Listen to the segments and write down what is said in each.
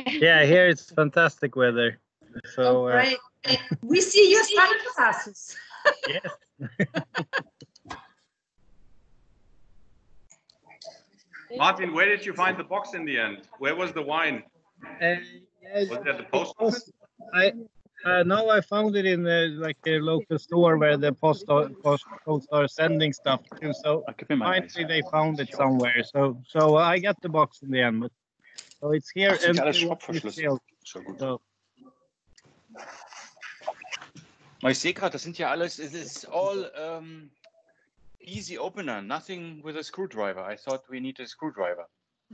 Yeah, here it's fantastic weather. So great. We see your sunglasses. yes. Martin, where did you find the box in the end? Where was the wine? Yeah, Was it at the post office? No, I found it in like a local store where the post are sending stuff to. So finally they found it somewhere. So I got the box in the end. But, so it's here and it's sealed. So. Ich sehe gerade, das sind ja alles, it is all easy opener, nothing with a screwdriver. I thought we need a screwdriver.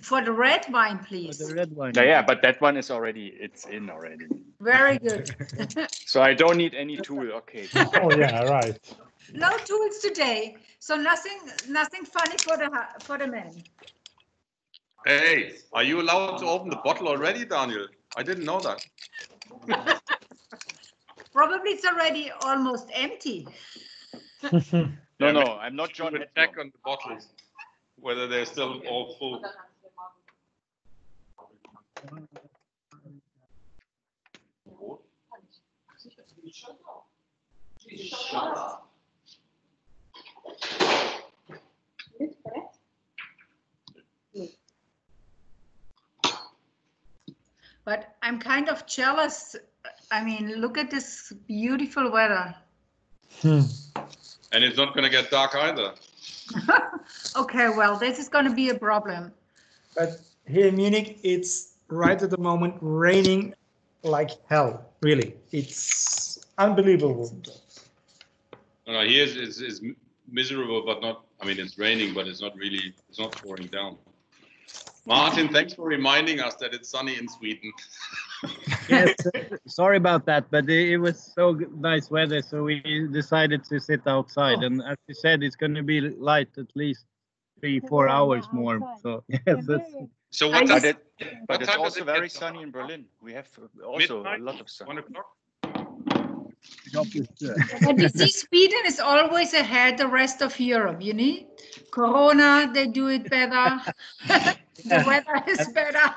For the red wine, please. For the red wine. Yeah, but that one is already, it's in already. Very good. So I don't need any tool, okay. Oh yeah, right. No tools today. So nothing funny for the men. Hey, are you allowed to open the bottle already, Daniel? I didn't know that. Probably it's already almost empty. No, I'm not John. Check on the bottles, whether they're still all full. But I'm kind of jealous. I mean, look at this beautiful weather. And it's not going to get dark either. Okay, well, this is going to be a problem. But here in Munich, it's right at the moment raining like hell. Really, it's unbelievable. No, here is miserable, but not. I mean, it's raining, but it's not really. It's not pouring down. Martin, thanks for reminding us that it's sunny in Sweden. Yes, sorry about that, but it was so nice weather, so we decided to sit outside. And as you said, it's going to be light at least 3-4 hours more. So yes, so what time? But it's also very sunny in Berlin. We have also a lot of sun. 1 o'clock. But you see, Sweden is always ahead the rest of Europe, you know? Corona, they do it better. The weather is better.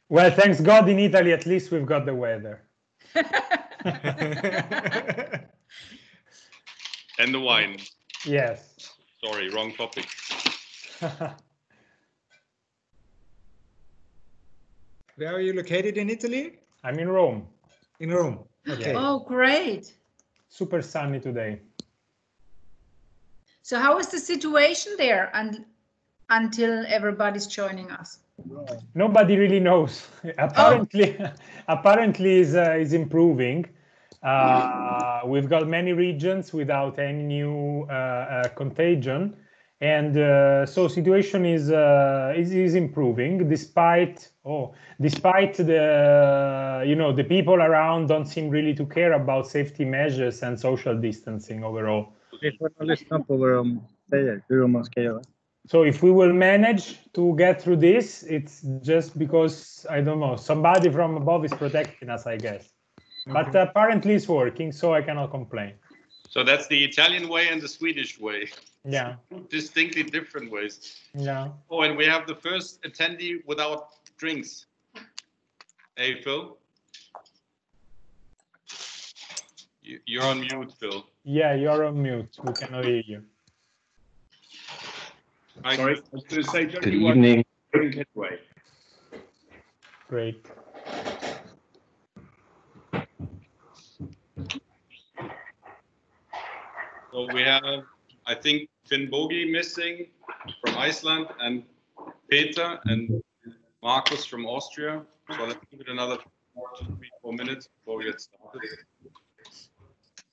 Well, thanks God in Italy, at least we've got the weather. And the wine. Yes. Sorry, wrong topic. Where are you located in Italy? I'm in Rome. In Rome. Okay. Oh, great. Super sunny today. So how is the situation there until everybody's joining us? Nobody really knows. Apparently is improving. We've got many regions without any new contagion, and so situation is improving despite the the people around don't seem really to care about safety measures and social distancing overall. So if we will manage to get through this, it's just because, I don't know, somebody from above is protecting us, I guess. But apparently it's working, so I cannot complain. So that's the Italian way and the Swedish way. Yeah. Distinctly different ways. Yeah. Oh, and we have the first attendee without drinks. Hey, Phil. You're on mute, Phil. Yeah, you're on mute. We cannot hear you. Sorry, I was going to say, good evening. Great. So we have, I think, Finn Bogi missing from Iceland, and Peter and Marcus from Austria. So let's give it another 2-3-4 minutes before we get started.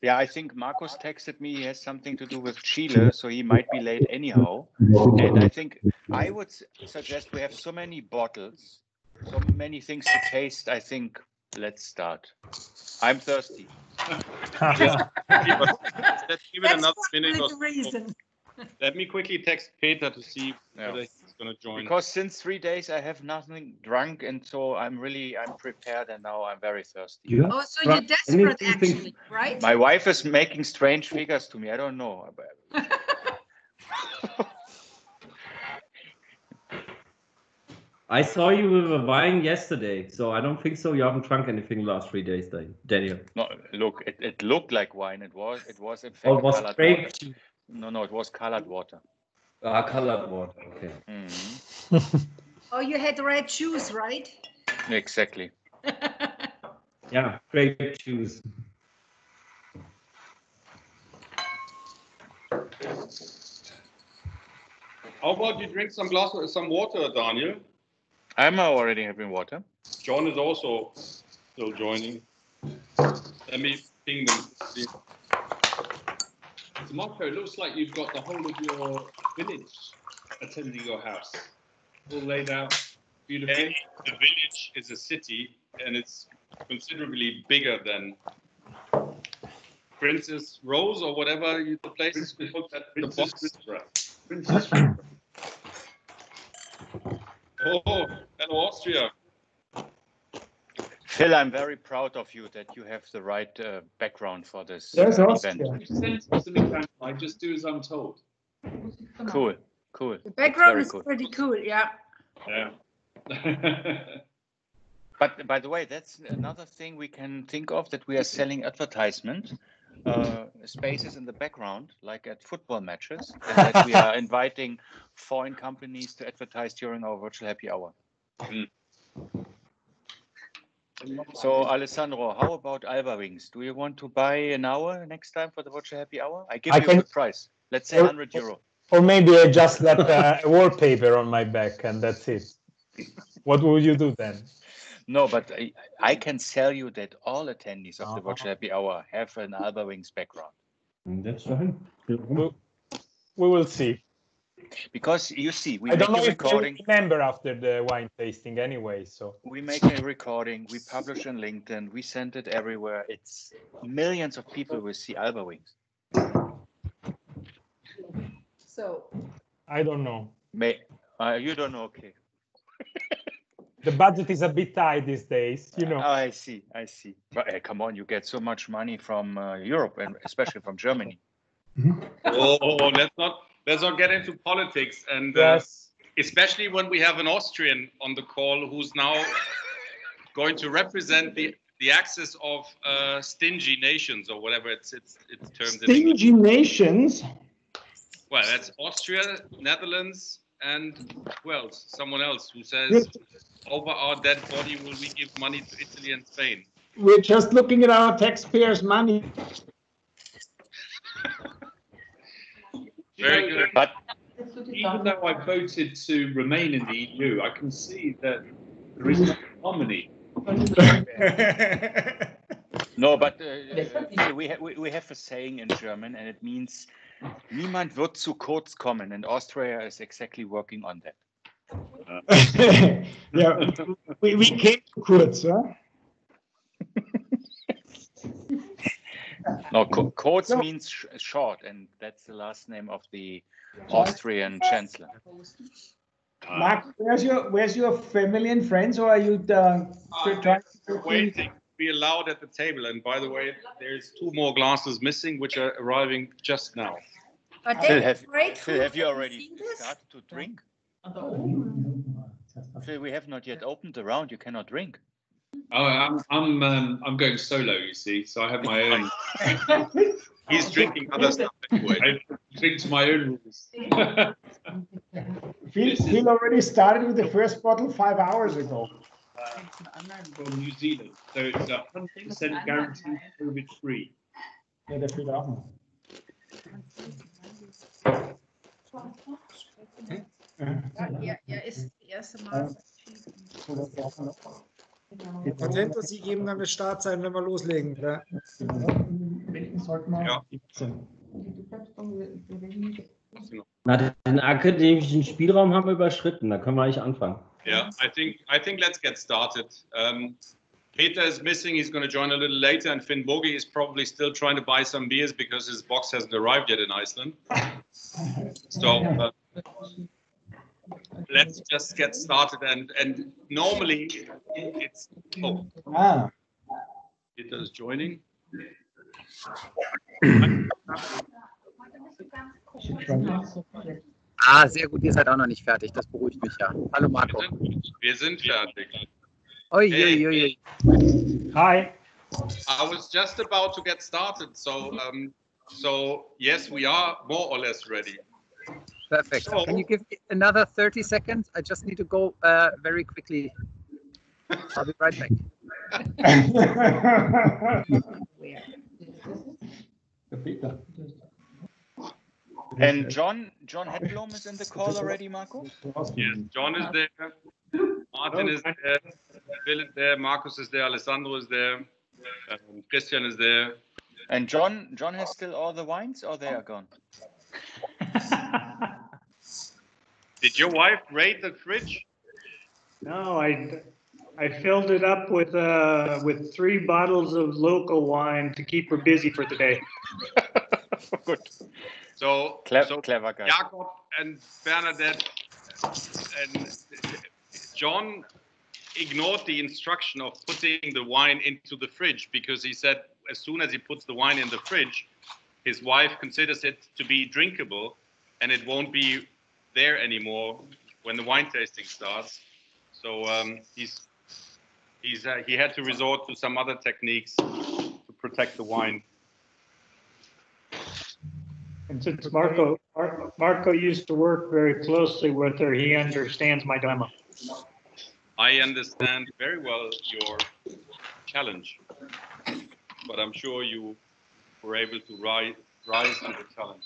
Yeah, I think Marcos texted me. He has something to do with Chile, so he might be late anyhow. And I think I would suggest we have so many bottles, so many things to taste. I think let's start. I'm thirsty. Yeah. Let's give it another minute. Reason. Let me quickly text Peter to see whether he's going to join. Because since 3 days I have nothing drunk, and so I'm prepared, and now I'm very thirsty. Yeah. Oh, so you're desperate, actually, right? My wife is making strange figures to me. I don't know. I saw you with a wine yesterday, so I don't think so. You haven't drunk anything the last 3 days, Daniel. No, look, it looked like wine. It was in fact Oh, it was colored grape water. juice. No, it was colored water. Ah, colored water. Okay. Oh, you had red shoes, right? Exactly. Yeah, grape juice. How about you drink some water, Daniel? I'm already having water. John is also still joining. Let me ping them. So Marco, it looks like you've got the whole of your village attending your house. All laid out beautifully. The village is a city and it's considerably bigger than Princess Rose or whatever the place is called. Princess Risborough. Oh, hello Austria. Phil, I'm very proud of you that you have the right background for this There's event. I just do as I'm told. Cool. The background Very is cool. pretty cool, yeah. Yeah. But by the way, that's another thing we can think of, that we are selling advertisement spaces in the background, like at football matches, and that we are inviting foreign companies to advertise during our virtual happy hour. So, Alessandro, how about Alba Wings? Do you want to buy an hour next time for the virtual happy hour? I give you a good price. Let's say €100. Or maybe I just got a wallpaper on my back and that's it. What would you do then? No, but I can sell you that all attendees of the virtual happy hour have an Alba Wings background. That's fine. We will see. Because you see, we I make don't know a if they recording. remember after the wine tasting anyway. So We make a recording. We publish on LinkedIn. We send it everywhere. It's millions of people will see Alba Wings. So I don't know. You don't know, okay. The budget is a bit tight these days, you know. I see. But come on, you get so much money from Europe and especially from Germany. Let's not get into politics, and especially when we have an Austrian on the call who's now going to represent the axis of stingy nations, or whatever it's termed. Stingy nations. Well, that's Austria, Netherlands, and who else? Someone else who says, over our dead body will we give money to Italy and Spain. We're just looking at our taxpayers' money. Very good. But even though I voted to remain in the EU, I can see that there is no harmony. no, but we have a saying in German, and it means niemand wird zu kurz kommen, and Austria is exactly working on that. Yeah, we came to kurz, huh? No, kurz means short, and that's the last name of the Austrian chancellor. Mark, where's your family and friends, or are you trying to waiting to be allowed at the table? And by the way, there's 2 more glasses missing, which are arriving just now. Phil, have you already started to drink? Phil, we have not yet opened the round. You cannot drink. Oh, I'm going solo, you see, so I have my own. He's drinking other stuff anyway. I drink to my own rules. Phil already started with the first bottle 5 hours ago. From New Zealand, so it's 100% guaranteed COVID-free. Ja, der fehlt auch noch. Ja, ist das erste Mal. Die Patente, Sie geben dann eine Startzeit, wenn wir loslegen, oder? Ja. Na, den akademischen Spielraum haben wir überschritten. Da können wir eigentlich anfangen. Yeah, I think let's get started. Peter is missing. He's going to join a little later, and Finn Bogi is probably still trying to buy some beers because his box hasn't arrived yet in Iceland. So let's just get started. And normally it's Peter is joining. Ah, sehr gut, ihr seid auch noch nicht fertig, das beruhigt mich ja. Hallo Marco. Wir sind fertig. Oi, Hey. oi, oi. Hi. I was just about to get started, so yes, we are more or less ready. Perfect. So, can you give me another 30 seconds? I just need to go very quickly. I'll be right back. And John Hedblom is in the call already, Marco? Yes, John is there, Martin is there, Phil is there, Marcus is there, Alessandro is there, Christian is there. And John has still all the wines, or they are gone? Did your wife raid the fridge? No, I filled it up with 3 bottles of local wine to keep her busy for today. Good. So clever guy. Jakob and Bernadette and John ignored the instruction of putting the wine into the fridge because he said as soon as he puts the wine in the fridge, his wife considers it to be drinkable and it won't be there anymore when the wine tasting starts. So he had to resort to some other techniques to protect the wine. And since Marco used to work very closely with her, he understands my dilemma. I understand very well your challenge, but I'm sure you were able to rise to the challenge.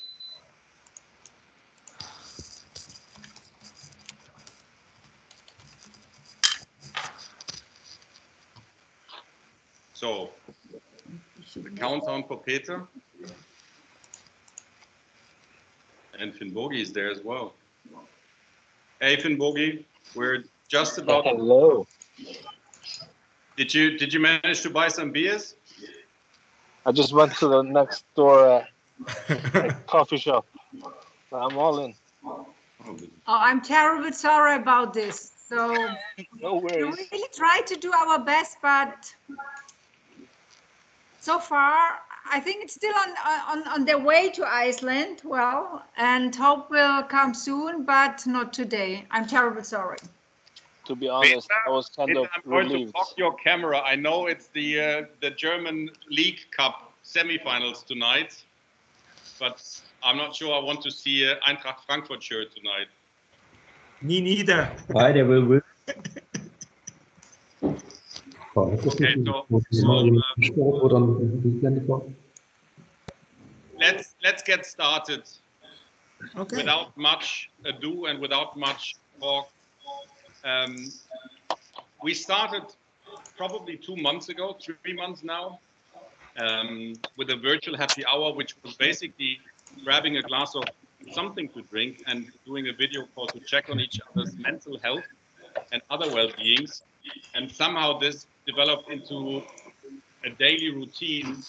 So, the countdown for Peter. And Finnbogi is there as well. Hey, Finnbogi, we're just about. Hello. Did you manage to buy some beers? I just went to the next door coffee shop. I'm all in. Oh, I'm terribly sorry about this. So no worries. We really try to do our best, but so far I think it's still on their way to Iceland. Well, and hope will come soon, but not today. I'm terribly sorry. To be honest, I was kind of I'm going relieved. to block your camera. I know it's the German League Cup semifinals tonight, but I'm not sure I want to see an Eintracht Frankfurt shirt tonight. Me neither. Why they will win? Okay, let's get started. Okay. Without much ado and without much talk. We started probably 2 months ago, 3 months now, with a virtual happy hour, which was basically grabbing a glass of something to drink and doing a video call to check on each other's mental health and other well-beings. And somehow this developed into a daily routine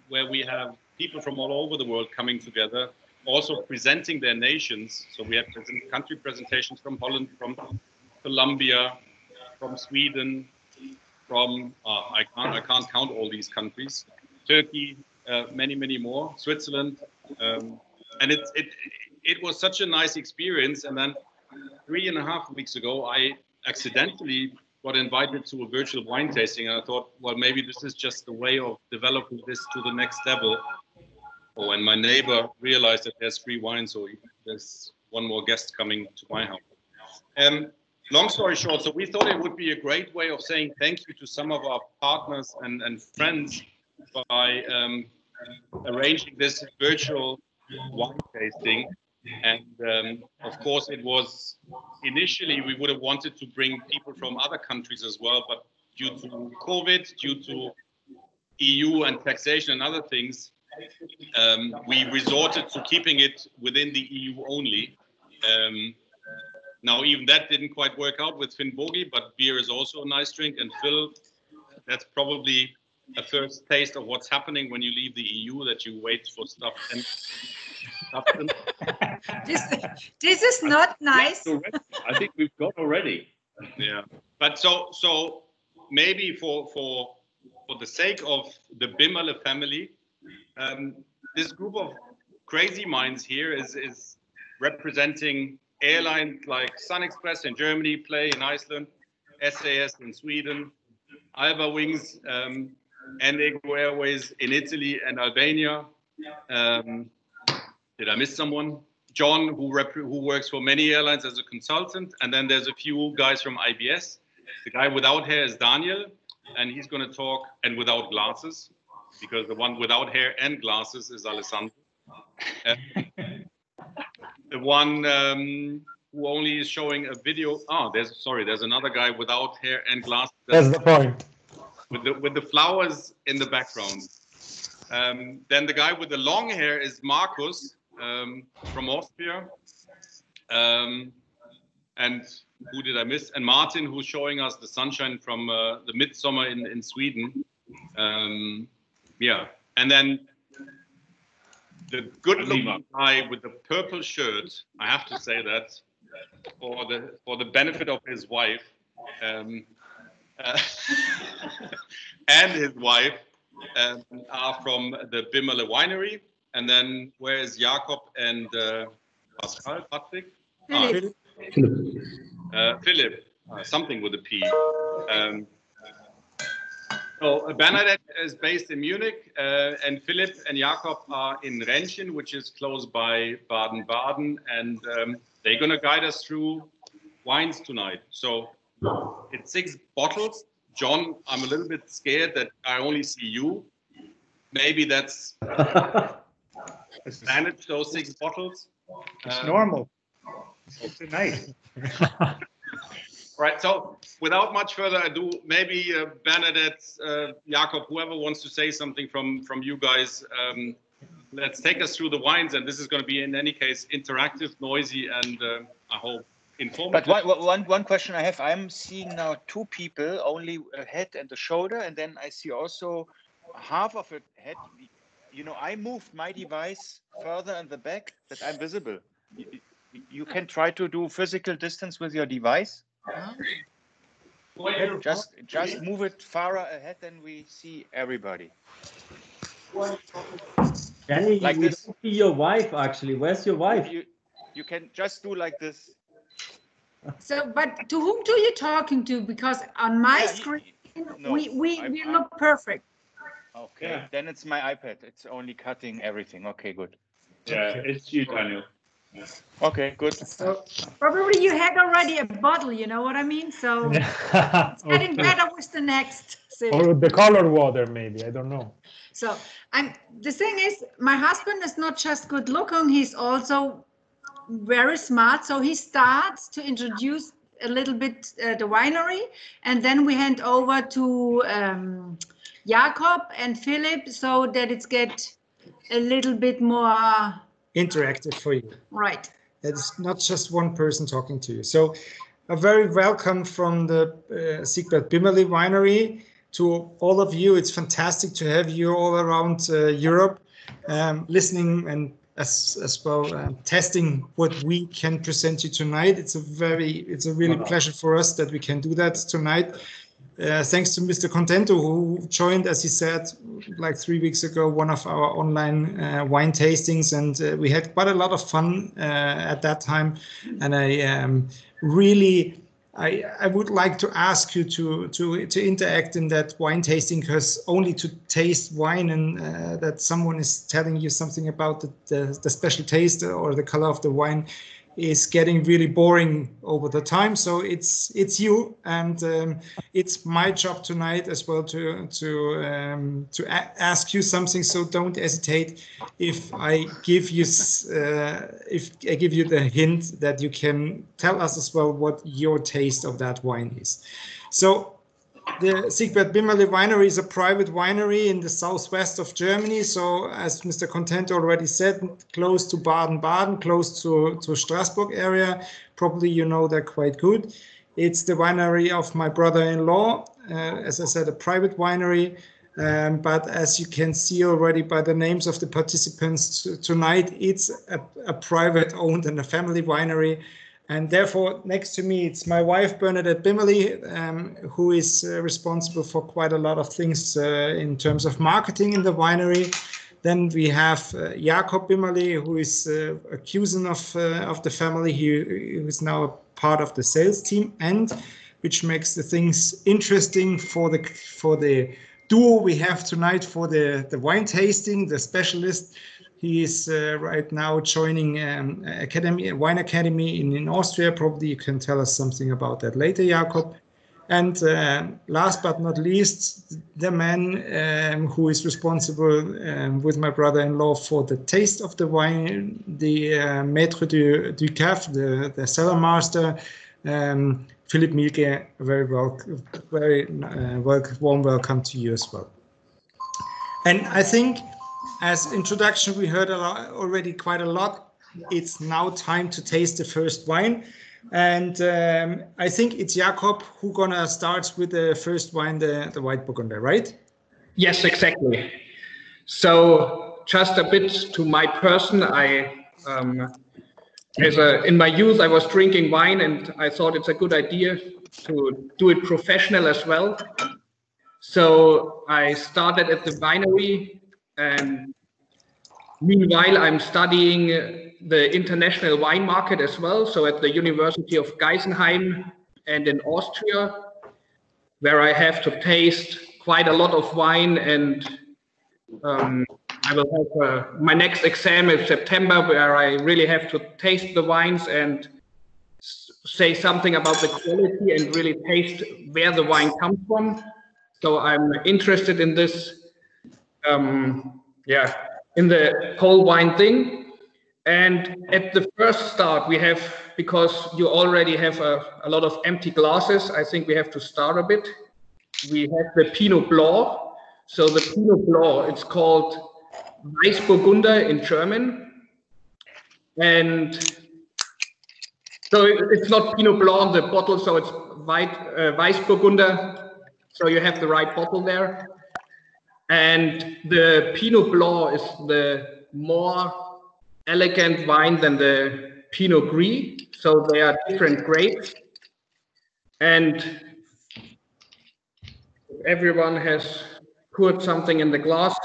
where we have people from all over the world coming together, also presenting their nations. So we have country presentations from Holland, from Colombia, from Sweden, from I can't count all these countries, Turkey, many more, Switzerland, and it was such a nice experience. And then 3.5 weeks ago, I accidentally got invited to a virtual wine tasting, and I thought, well, maybe this is just a way of developing this to the next level. Oh, and my neighbor realized that there's free wine, so there's one more guest coming to my house. Long story short, so we thought it would be a great way of saying thank you to some of our partners and friends by arranging this virtual wine tasting. And of course, it was initially we would have wanted to bring people from other countries as well, but due to COVID, due to EU and taxation and other things, we resorted to keeping it within the EU only. Now, even that didn't quite work out with Finnbogi, but beer is also a nice drink. And Phil, that's probably a first taste of what's happening when you leave the EU, that you wait for stuff. And this is not nice. I think we've got already. Yeah, but so maybe for the sake of the Bimmele family, this group of crazy minds here is representing airlines like Sun Express in Germany, Play in Iceland, SAS in Sweden, Alba Wings, and Ego Airways in Italy and Albania. Did I miss someone? John, who works for many airlines as a consultant, and then there's a few guys from IBS. The guy without hair is Daniel, and he's going to talk, and without glasses, because the one without hair and glasses is Alessandro. The one who only is showing a video. Oh, there's another guy without hair and glasses. That's the point. With the flowers in the background. Then the guy with the long hair is Marcus from Austria. And who did I miss? And Martin, who's showing us the sunshine from the midsummer in Sweden. Yeah, and then the good-looking guy with the purple shirt, I have to say that, for the benefit of his wife, and his wife are from the Bimmerle Winery. And then where is Jakob and Patrick? Philip, something with a P. So Bernadette is based in Munich, and Philip and Jakob are in Rentchen, which is close by Baden-Baden, and they're going to guide us through wines tonight. So it's 6 bottles. John, I'm a little bit scared that I only see you. Maybe that's manage those 6 bottles. It's normal. It's nice. Right. So without much further ado, maybe Bernadette, Jakob, whoever wants to say something from you guys, let's take us through the wines. And this is going to be, in any case, interactive, noisy, and I hope informative. But one question I have, I'm seeing now 2 people, only a head and a shoulder, and then I see also half of a head. You know, I moved my device further in the back that I'm visible. You can try to do physical distance with your device. Just move it far ahead, then we see everybody. Danny, like we this. don't see your wife, actually. Where's your wife? You can just do like this. So, but to whom do you talking to? Because on my screen, we look perfect. Okay, then it's my iPad. It's only cutting everything. Okay, good. Yeah, it's you, Daniel. Okay, good. So probably you had already a bottle, you know what I mean? So it's getting better with the next. Or the colored water, maybe. I don't know. So the thing is, my husband is not just good looking, he's also very smart. So he starts to introduce a little bit the winery, and then we hand over to Jakob and Philip so that it's get a little bit more interactive for you. Right. It's not just one person talking to you. So a very welcome from the Siegbert Bimmerle Winery to all of you. It's fantastic to have you all around Europe listening and as well testing what we can present you tonight. It's a really pleasure for us that we can do that tonight. Thanks to Mr. Contento, who joined, as he said, like 3 weeks ago, one of our online wine tastings, and we had quite a lot of fun at that time. And I would like to ask you to interact in that wine tasting, because only to taste wine and that someone is telling you something about the special taste or the color of the wine is getting really boring over the time. So it's you, and it's my job tonight as well to ask you something. So don't hesitate if I give you the hint that you can tell us as well what your taste of that wine is. So the Siegbert Bimmerle Winery is a private winery in the southwest of Germany. So as Mr. Contento already said, close to Baden-Baden, close to Strasbourg area. Probably you know that quite good. It's the winery of my brother-in-law. As I said, a private winery. But as you can see already by the names of the participants tonight, it's a private owned and a family winery. And therefore, next to me, it's my wife, Bernadette Bimmerle, who is responsible for quite a lot of things in terms of marketing in the winery. Then we have Jakob Bimmerle, who is a cousin of the family. He is now a part of the sales team, and which makes the things interesting for the duo we have tonight for the wine tasting, the specialist. He is right now joining wine academy in Austria. Probably you can tell us something about that later, Jakob. And last but not least, the man who is responsible with my brother-in-law for the taste of the wine, the maître du cave, the cellar master, Philipp Mielke. Very warm welcome to you as well. And I think, as introduction, we heard already quite a lot. It's now time to taste the first wine. And I think it's Jakob who gonna start with the first wine, the White Burgunder, right? Yes, exactly. So just a bit to my person, in my youth, I was drinking wine, and I thought it's a good idea to do it professional as well. So I started at the winery, and meanwhile, I'm studying the international wine market as well. So at the University of Geisenheim and in Austria, where I have to taste quite a lot of wine, and I will have my next exam in September, where I really have to taste the wines and say something about the quality and really taste where the wine comes from. So I'm interested in this, in the whole wine thing. And at the first start, we have, because you already have a lot of empty glasses, I think we have to start a bit. We have the Pinot Blanc. So the Pinot Blanc, it's called Weißburgunder in German. And so it's not Pinot Blanc on the bottle, so it's Weißburgunder. So you have the right bottle there. And the Pinot Blanc is the more elegant wine than the Pinot Gris. So they are different grapes. And everyone has poured something in the glass.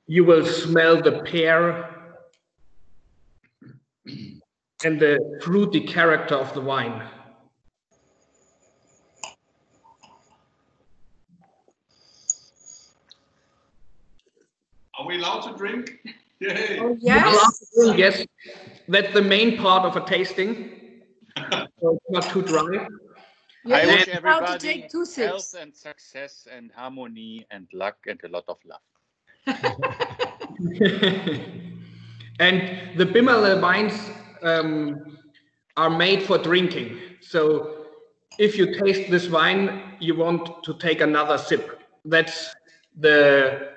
You will smell the pear and the fruity character of the wine. Are we allowed to drink? Yay. Oh, yes. Yes, that's the main part of a tasting. So it's not too dry. I wish to everybody take 2 sips. health and success and harmony and luck and a lot of love. And the Bimmerle wines are made for drinking. So if you taste this wine, you want to take another sip. That's the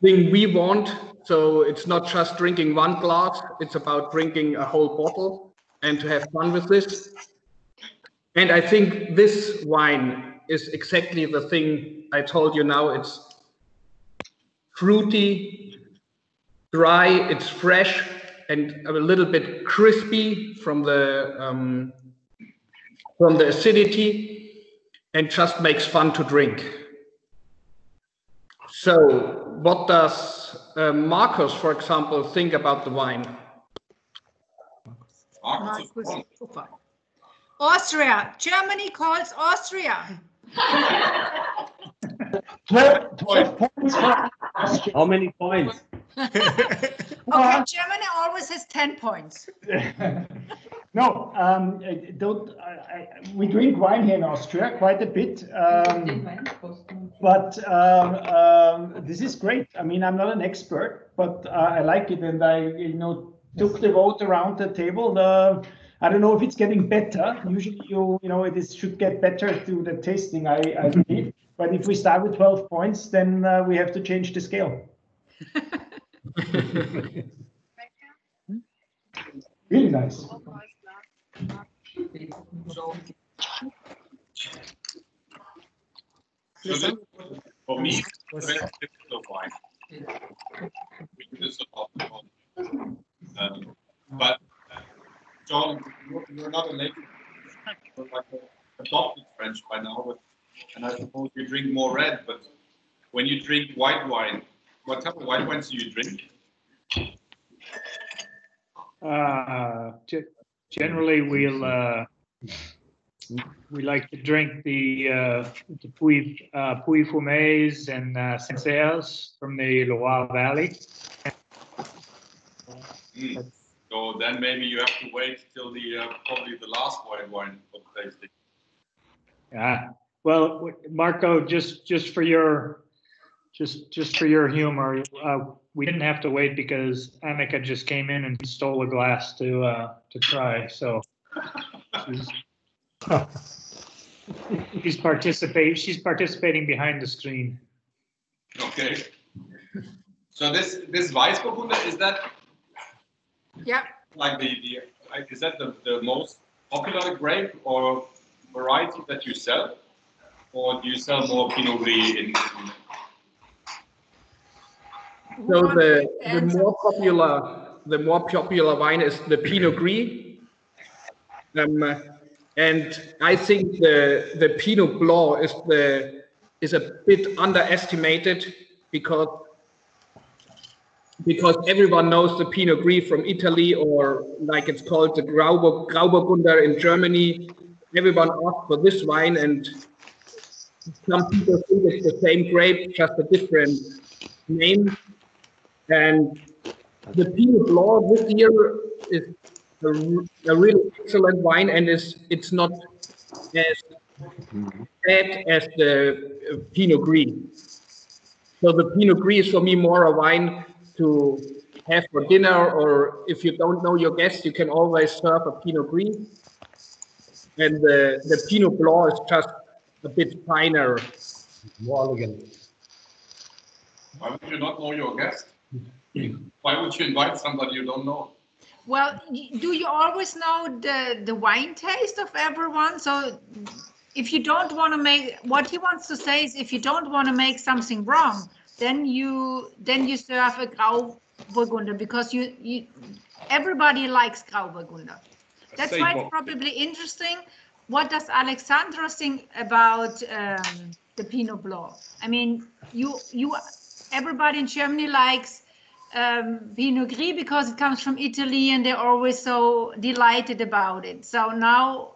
thing we want. So it's not just drinking one glass, it's about drinking a whole bottle and to have fun with this. And I think this wine is exactly the thing I told you now. It's fruity, dry, it's fresh, and a little bit crispy from the acidity, and just makes fun to drink. So what does Marcus, for example, think about the wine? Marcus. Austria. Germany calls Austria. 12 points. How many points? Okay, Germany always has 10 points. No, we drink wine here in Austria quite a bit, but this is great. I mean, I'm not an expert, but I like it, and I, took the vote around the table. I don't know if it's getting better. Usually, it should get better through the tasting, I believe. But if we start with 12 points, then we have to change the scale. Really nice. So for me, it's very difficult wine. But John, you're not a native, you're like adopted French by now, and I suppose you drink more red. But when you drink white wine, What type of white wines do you drink? Generally, we like to drink the Puy Fumés and Sancerres from the Loire Valley. So then maybe you have to wait till the probably the last white wine for the tasting. Yeah. Well, Marco, just for your humor, we didn't have to wait because Annika just came in and stole a glass to try. So she's participating behind the screen. Okay. So this Weißburgunder, is that? Yeah. Like is that the most popular grape or variety that you sell, or do you sell more Pinot Gris in? So the more popular wine is the Pinot Gris, and I think the Pinot Blanc is a bit underestimated because everyone knows the Pinot Gris from Italy, or like it's called the Grauburgunder in Germany. Everyone asks for this wine, and some people think it's the same grape, just a different name. And the Pinot Blanc this year is a really excellent wine, and it's not as bad as the Pinot Gris. So the Pinot Gris is for me more a wine to have for dinner, or if you don't know your guests, you can always serve a Pinot Gris. And the Pinot Blanc is just a bit finer, more elegant. Why would you not know your guest? Why would you invite somebody you don't know? Well, do you always know the wine taste of everyone? So if you don't want to make, what he wants to say is, if you don't want to make something wrong, then you serve a Grauburgunder, because you everybody likes Grauburgunder. That's why it's probably interesting. What does Alexandra think about the Pinot Blanc? I mean, everybody in Germany likes Pinot Gris because it comes from Italy, and they're always so delighted about it. So now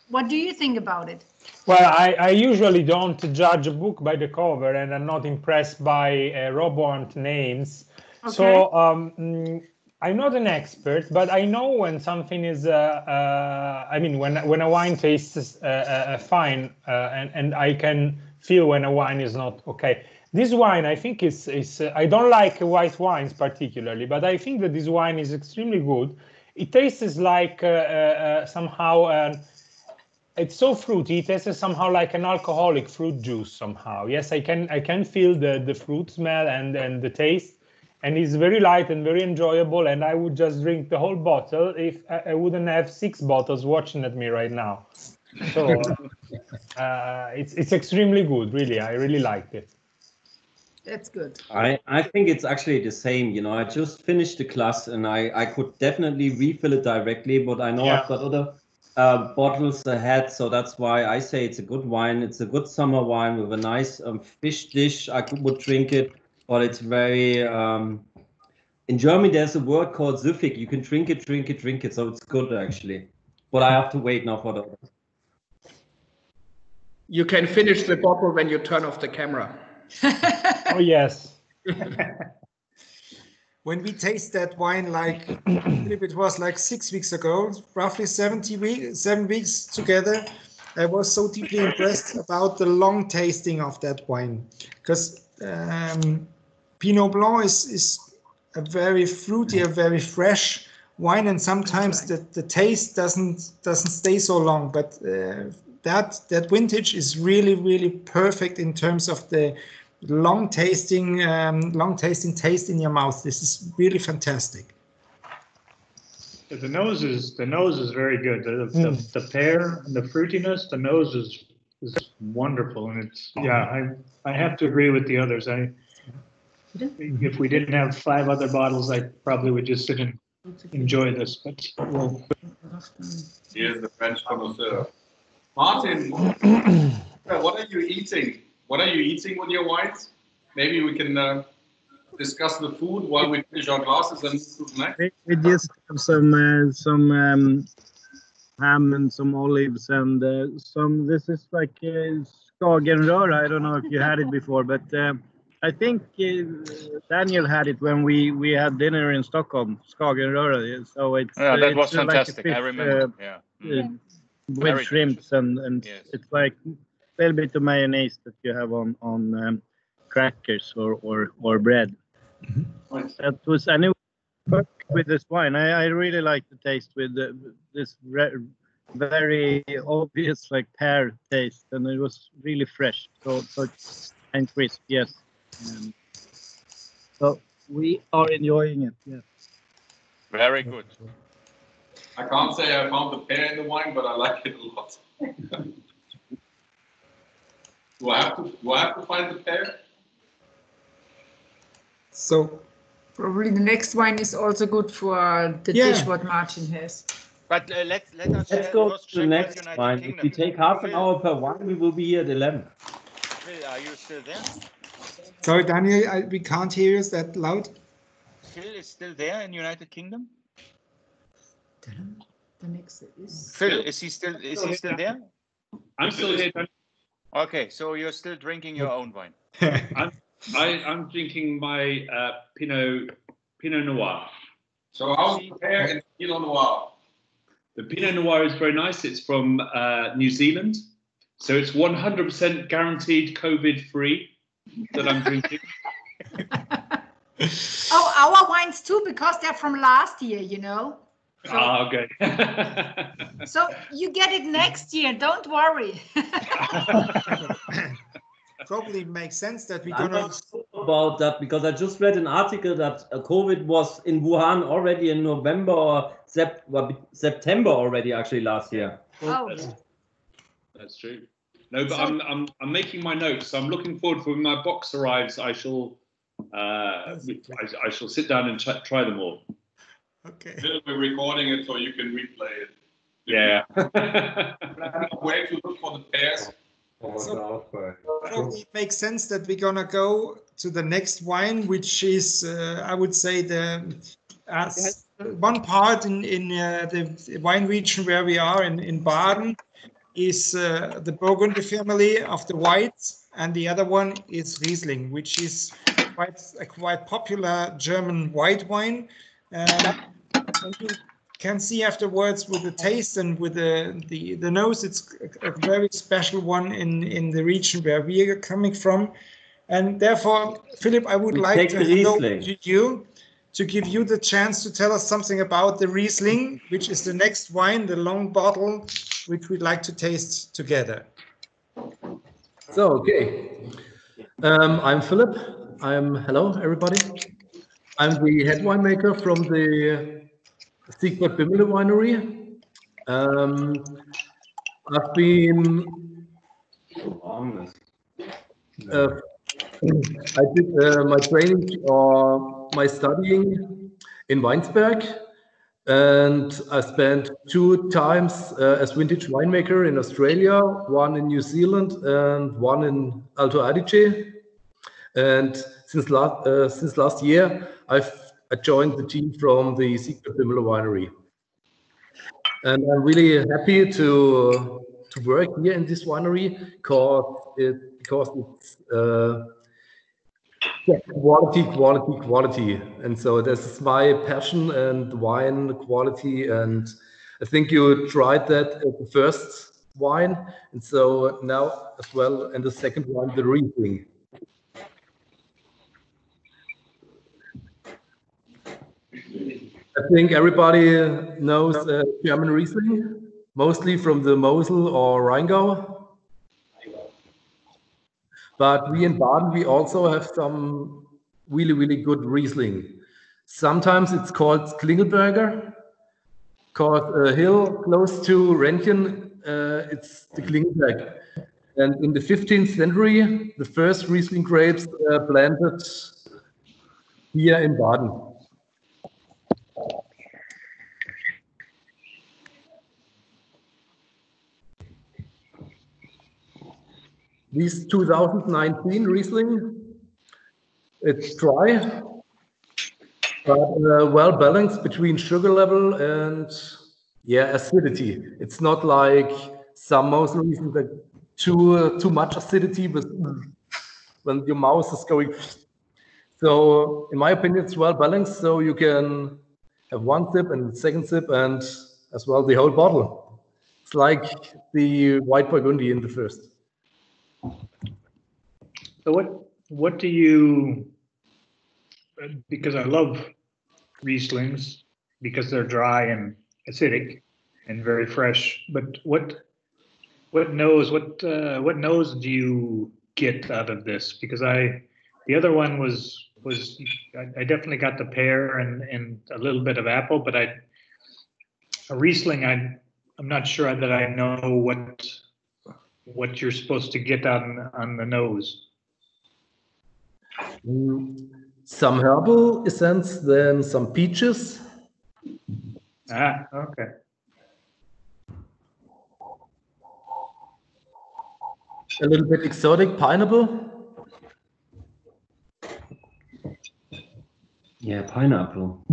what do you think about it? Well, I usually don't judge a book by the cover, and I'm not impressed by roboant names. Okay. So I'm not an expert, but I know when something is, I mean, when a wine tastes fine, and I can feel when a wine is not okay. This wine, I think, is I don't like white wines particularly, but I think that this wine is extremely good. It tastes like somehow, it's so fruity. It tastes somehow like an alcoholic fruit juice somehow. Yes, I can feel the fruit smell and the taste. And it's very light and very enjoyable, and I would just drink the whole bottle if I wouldn't have 6 bottles watching at me right now. So it's extremely good, really. I really liked it. That's good. I think it's actually the same. You know, I just finished the class, and I could definitely refill it directly, but I know I've got other bottles ahead, so that's why I say it's a good wine. It's a good summer wine with a nice fish dish. I would drink it. But it's very, in Germany, there's a word called süffig. You can drink it. So it's good, actually. But I have to wait now for the... You can finish the bottle when you turn off the camera. Oh, yes. When we taste that wine, like it was like 6 weeks ago, roughly 7 weeks together, I was so deeply impressed about the long tasting of that wine. Because Pinot Blanc is a very fruity, a very fresh wine, and sometimes the taste doesn't stay so long. But that vintage is really perfect in terms of the long tasting taste in your mouth. This is really fantastic. The nose is very good. The pear and the fruitiness, the nose is wonderful, and it's I have to agree with the others. If we didn't have 5 other bottles, I probably would just sit and enjoy this. But here's the French connoisseur. Martin, what are you eating? What are you eating with your wines? Maybe we can discuss the food while we finish our glasses and move to the next? We just have some ham and some olives and some. This is like skagenröra. I don't know if you had it before, but I think Daniel had it when we had dinner in Stockholm. Skagenröra. So it's that was like fantastic. a fish, I remember. With Very shrimps and Yes. it's like a little bit of mayonnaise that you have on crackers or bread. That was and it was perfect with this wine. I really like the taste with this very obvious like pear taste, and it was really fresh, so and crisp. Yes, so we are enjoying it. Yes. Very good. I can't say I found the pear in the wine, but I like it a lot. Do I have to find the pear? So Probably the next wine is also good for the dish what Martin has. But let us Let's go to the next wine. If we take half an hour per wine, we will be here at 11. Phil, are you still there? sorry, Daniel, we can't hear you that loud. Phil is still there in United Kingdom? The next is Phil, is he still there? I'm still here. Okay, so you're still drinking your own wine. I'm drinking my Pinot Noir. So how's the pear in Pinot Noir? The Pinot Noir is very nice. It's from New Zealand. So it's 100% guaranteed COVID-free that I'm drinking. Oh, our wines too, because they're from last year, you know. So, okay. So you get it next year, don't worry. Probably makes sense that we're I'm gonna not sure about that because I just read an article that COVID was in Wuhan already in November or September already actually last year. Oh, That's true. No, but I'm making my notes. So I'm looking forward for when my box arrives. I shall sit down and try them all. Okay. We're recording it so you can replay it. Yeah. Where to look for the pears? So probably it makes sense that we're gonna go to the next wine, which is I would say one part in the wine region where we are in Baden is the Burgundy family of the whites, and the other one is Riesling, which is quite popular German white wine. And you can see afterwards with the taste and with the nose, it's a very special one in the region where we are coming from. And therefore, Philip, I would like to hand over to you to give you the chance to tell us something about the Riesling, which is the next wine, the long bottle, which we'd like to taste together. So, okay. I'm Philip. Hello, everybody. I'm the head winemaker from the Siegbert Bimmele winery. I've been I did my training or my studying in Weinsberg, and I spent 2 times as vintage winemaker in Australia, one in New Zealand and one in Alto Adige. And since last year, I joined the team from the Siegbert Bimmele winery. And I'm really happy to work here in this winery because it's quality. And so this is my passion and wine quality. And I think you tried that at the first wine. And so now as well, and the second one, the Riesling. I think everybody knows German Riesling, mostly from the Mosel or Rheingau. But we in Baden, we also have some really, really good Riesling. Sometimes it's called Klingelberger, called a hill close to Rentgen, it's the Klingelberg. And in the 15th century, the first Riesling grapes planted here in Baden. This 2019 Riesling, it's dry, but well balanced between sugar level and acidity. It's not like some most reasons that too much acidity with when your mouth is going. So in my opinion, it's well balanced. So you can have one sip and second sip and as well the whole bottle. It's like the white Burgundy in the first. So what do you? Because I love Rieslings because they're dry and acidic and very fresh. But what nose do you get out of this? Because the other one was I definitely got the pear and a little bit of apple, but a Riesling I'm not sure that I know what you're supposed to get on the nose. Some herbal essence, then some peaches. Ah, okay. A little bit exotic pineapple. Yeah, pineapple.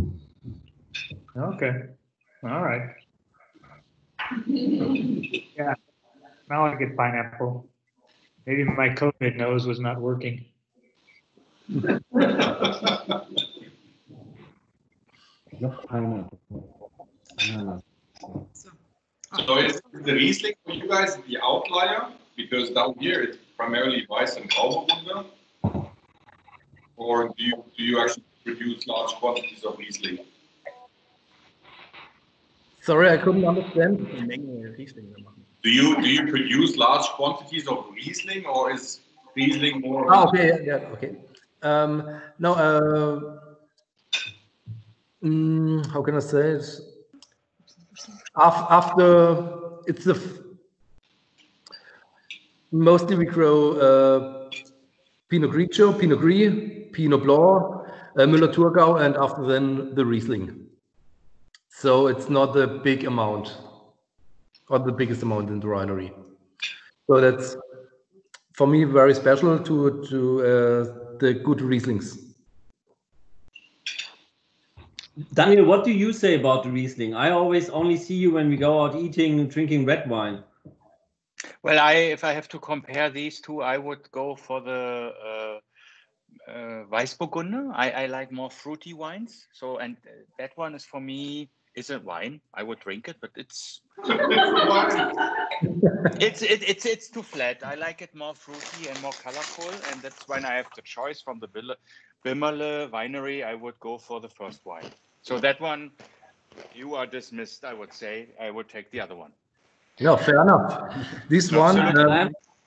Okay. All right. Yeah. Now I get pineapple. Maybe my COVID nose was not working. So is the Riesling for you guys the outlier? Because down here it's primarily Weiss and Grauburgunder. Or do you actually produce large quantities of Riesling? Sorry, I couldn't understand. Do you produce large quantities of Riesling, or is Riesling more? Okay, okay. No, how can I say it? After it's mostly we grow Pinot Grigio, Pinot Gris, Pinot Blanc, Müller-Thurgau, and after then the Riesling. So it's not a big amount, or the biggest amount in the winery. So that's for me very special to the good Rieslings. Daniel, what do you say about the Riesling? I always only see you when we go out eating, drinking red wine. Well, if I have to compare these two, I would go for the Weißburgunder. I like more fruity wines. So, and that one is for me is a wine. I would drink it, but it's it's too flat. I like it more fruity and more colorful, and that's when I have the choice from the Bimmerle winery. I would go for the first wine. So that one, you are dismissed. I would say I would take the other one. Yeah, fair enough. This one,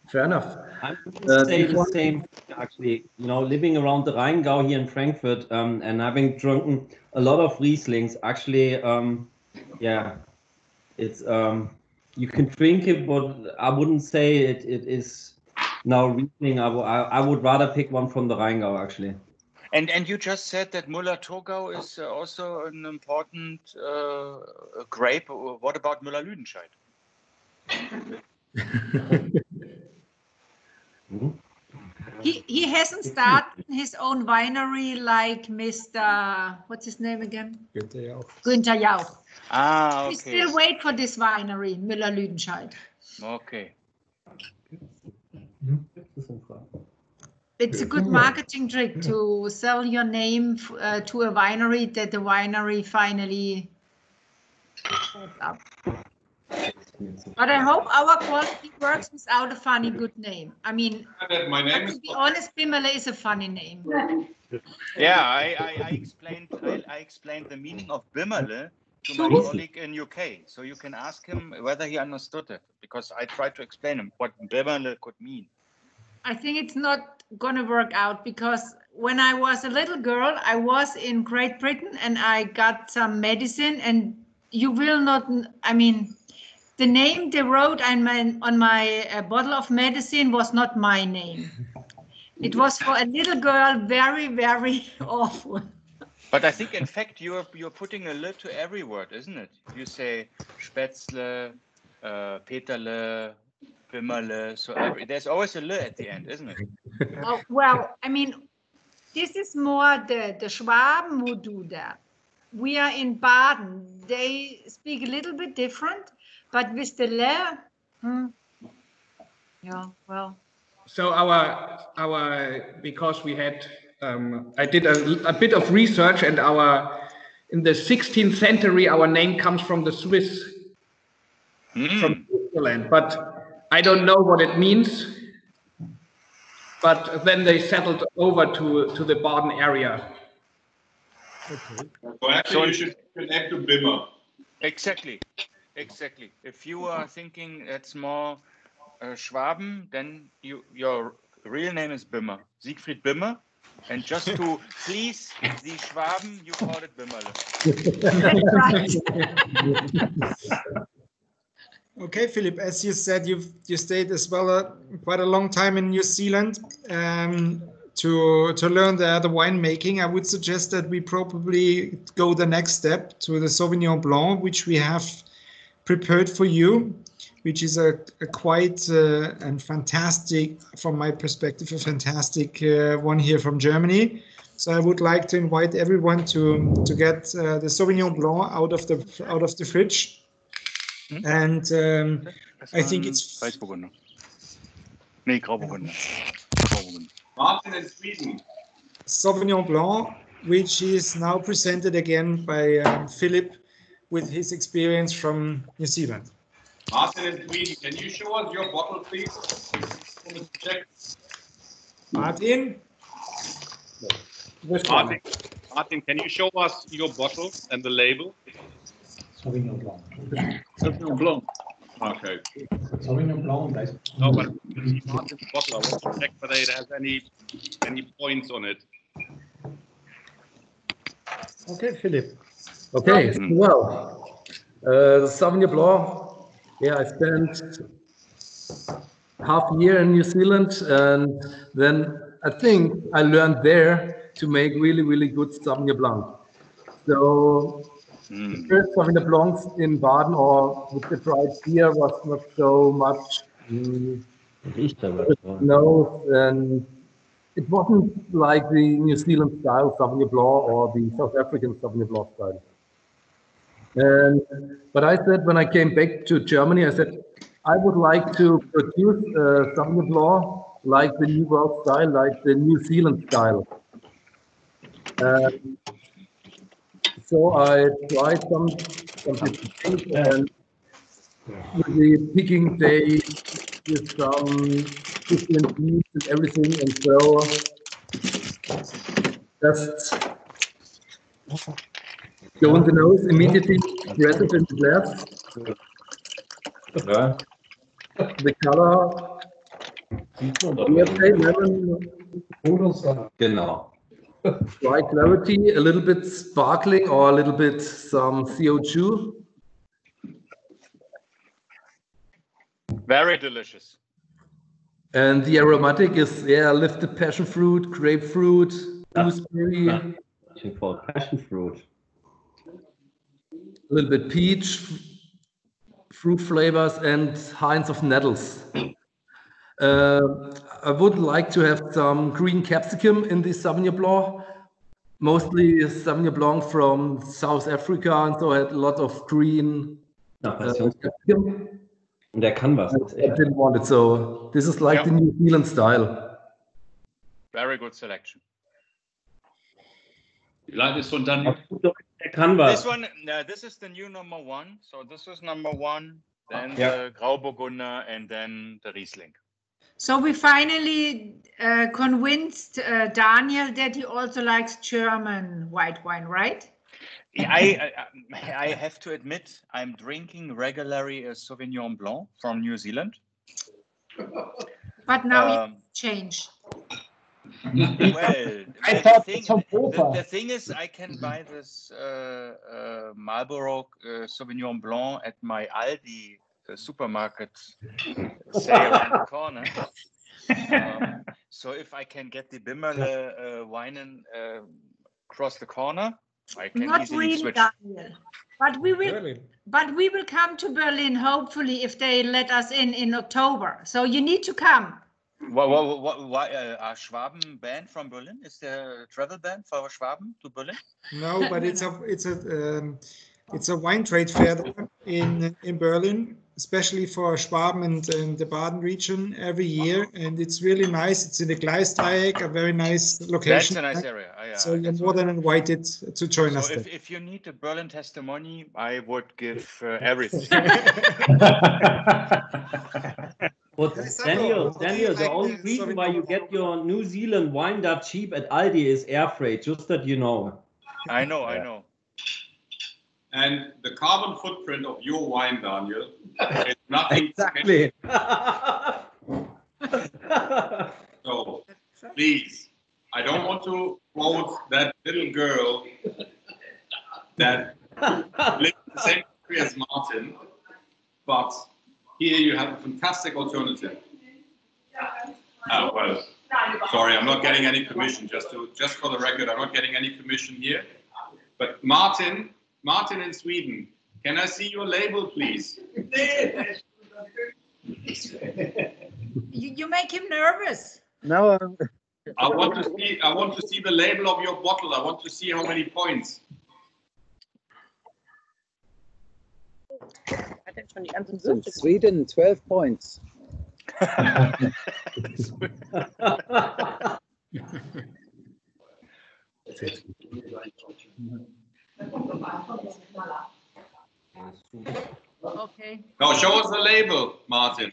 fair enough. I'm going to say the same, actually. You know, living around the Rheingau here in Frankfurt and having drunken a lot of Rieslings, actually, yeah, it's you can drink it, but I wouldn't say it is now Riesling. I would rather pick one from the Rheingau, actually. And you just said that Müller-Thurgau is also an important grape. What about Müller-Lüdenscheid? He hasn't started his own winery like Mr. What's his name again? Günther Jauch. Ah, okay. We still wait for this winery, Müller-Lüdenscheid. Okay. It's a good marketing trick to sell your name to a winery that the winery finally sets up. But I hope our quality works without a funny good name. I mean, my name to be honest, Bimmerle is a funny name. Yeah, I explained the meaning of Bimmerle to my colleague in UK. So you can ask him whether he understood it, because I tried to explain him what Bimmerle could mean. I think it's not going to work out, because when I was a little girl, I was in Great Britain and I got some medicine, and you will not, I mean, the name they wrote on my bottle of medicine was not my name. It was for a little girl, very, very awful. But I think, in fact, you're putting a L to every word, isn't it? You say Spätzle, Peterle, Bimmerle. So there's always a L at the end, isn't it? Oh, well, I mean, this is more the Schwaben who do that. We are in Baden. They speak a little bit different, but with the Lehr, yeah, well. So because we had, I did a bit of research, and in the 16th century, our name comes from the Swiss, from Switzerland, but I don't know what it means. But then they settled over to the Baden area. Okay. So actually, you should connect to Bimmer. Exactly. If you are thinking it's more Schwaben, then your real name is Bimmer, Siegfried Bimmer. And just to please the Schwaben, you call it Bimmerle. Okay, Philip, as you said, you stayed as well quite a long time in New Zealand to learn the winemaking. I would suggest that we probably go the next step to the Sauvignon Blanc, which we have prepared for you, which is a quite and fantastic, from my perspective, a fantastic one here from Germany. So I would like to invite everyone to get the Sauvignon Blanc out of the fridge. And I think it's Weißburgunder. Nee, Grauburgunder. Martin in Sweden. Sauvignon Blanc, which is now presented again by Philip with his experience from New Zealand. Martin in Sweden, can you show us your bottle, please? Check. Martin, can you show us your bottle and the label? Sauvignon Blanc. Sauvignon Blanc. Okay. Sauvignon Blanc. No, but Martin's bottle, I want to check whether it has any points on it. Okay, Philip. Okay, well, the Sauvignon Blanc. Yeah, I spent half a year in New Zealand, and then I think I learned there to make really, really good Sauvignon Blanc. So the first Sauvignon Blancs in Baden or with the dried beer was not so much nose, and it wasn't like the New Zealand style Sauvignon Blanc or the South African Sauvignon Blanc style. But I said, when I came back to Germany, I said, I would like to produce Sauvignon Blanc like the New World style, like the New Zealand style. So I tried some different things, and with the picking day, with some different beets and everything, and so just go in the nose, immediately press it in the glass. The color, Genau. dry clarity, a little bit sparkling or a little bit some CO2. Very delicious. And the aromatic is, lifted passion fruit, grapefruit, gooseberry. For passion fruit. A little bit peach, fruit flavors, and hints of nettles. I would like to have some green capsicum in this Sauvignon Blanc. Mostly Sauvignon Blanc from South Africa, and so I had a lot of green capsicum. Und der kann was. I didn't want it, so this is like the New Zealand style. Very good selection. You like this one, Daniel? This one, this is the new number one. So this is number one, then the Grauburgunder, and then the Riesling. So we finally convinced Daniel that he also likes German white wine, right? I have to admit, I'm drinking regularly a Sauvignon Blanc from New Zealand. But now you change. Well, I thought the thing is, I can buy this Marlborough Sauvignon Blanc at my Aldi supermarket sale on the corner. So if I can get the Bimmerle wine across the corner, I can Not easily really, switch. Daniel. But we will come to Berlin, hopefully, if they let us in October. So you need to come. Why are Schwaben banned from Berlin? Is there a travel ban for Schwaben to Berlin? No, but it's a wine trade fair in Berlin, especially for Schwaben and the Baden region every year, and it's really nice. It's in the Gleisdreieck, a very nice location. That's a nice area. So you're more than invited to join us. So if you need a Berlin testimony, I would give everything. But Daniel, the only reason why you get your New Zealand wine that cheap at Aldi is air freight, just that you know. I know. And the carbon footprint of your wine, Daniel, is nothing. Exactly. So, please, I don't want to quote that little girl that lives in the same country as Martin, but here you have a fantastic alternative. Oh, well, sorry, I'm not getting any commission. Just for the record, I'm not getting any commission here. But Martin in Sweden, can I see your label, please? You make him nervous. No. I want to see the label of your bottle. I want to see how many points. Sweden, 12 points. Okay. Now show us the label, Martin.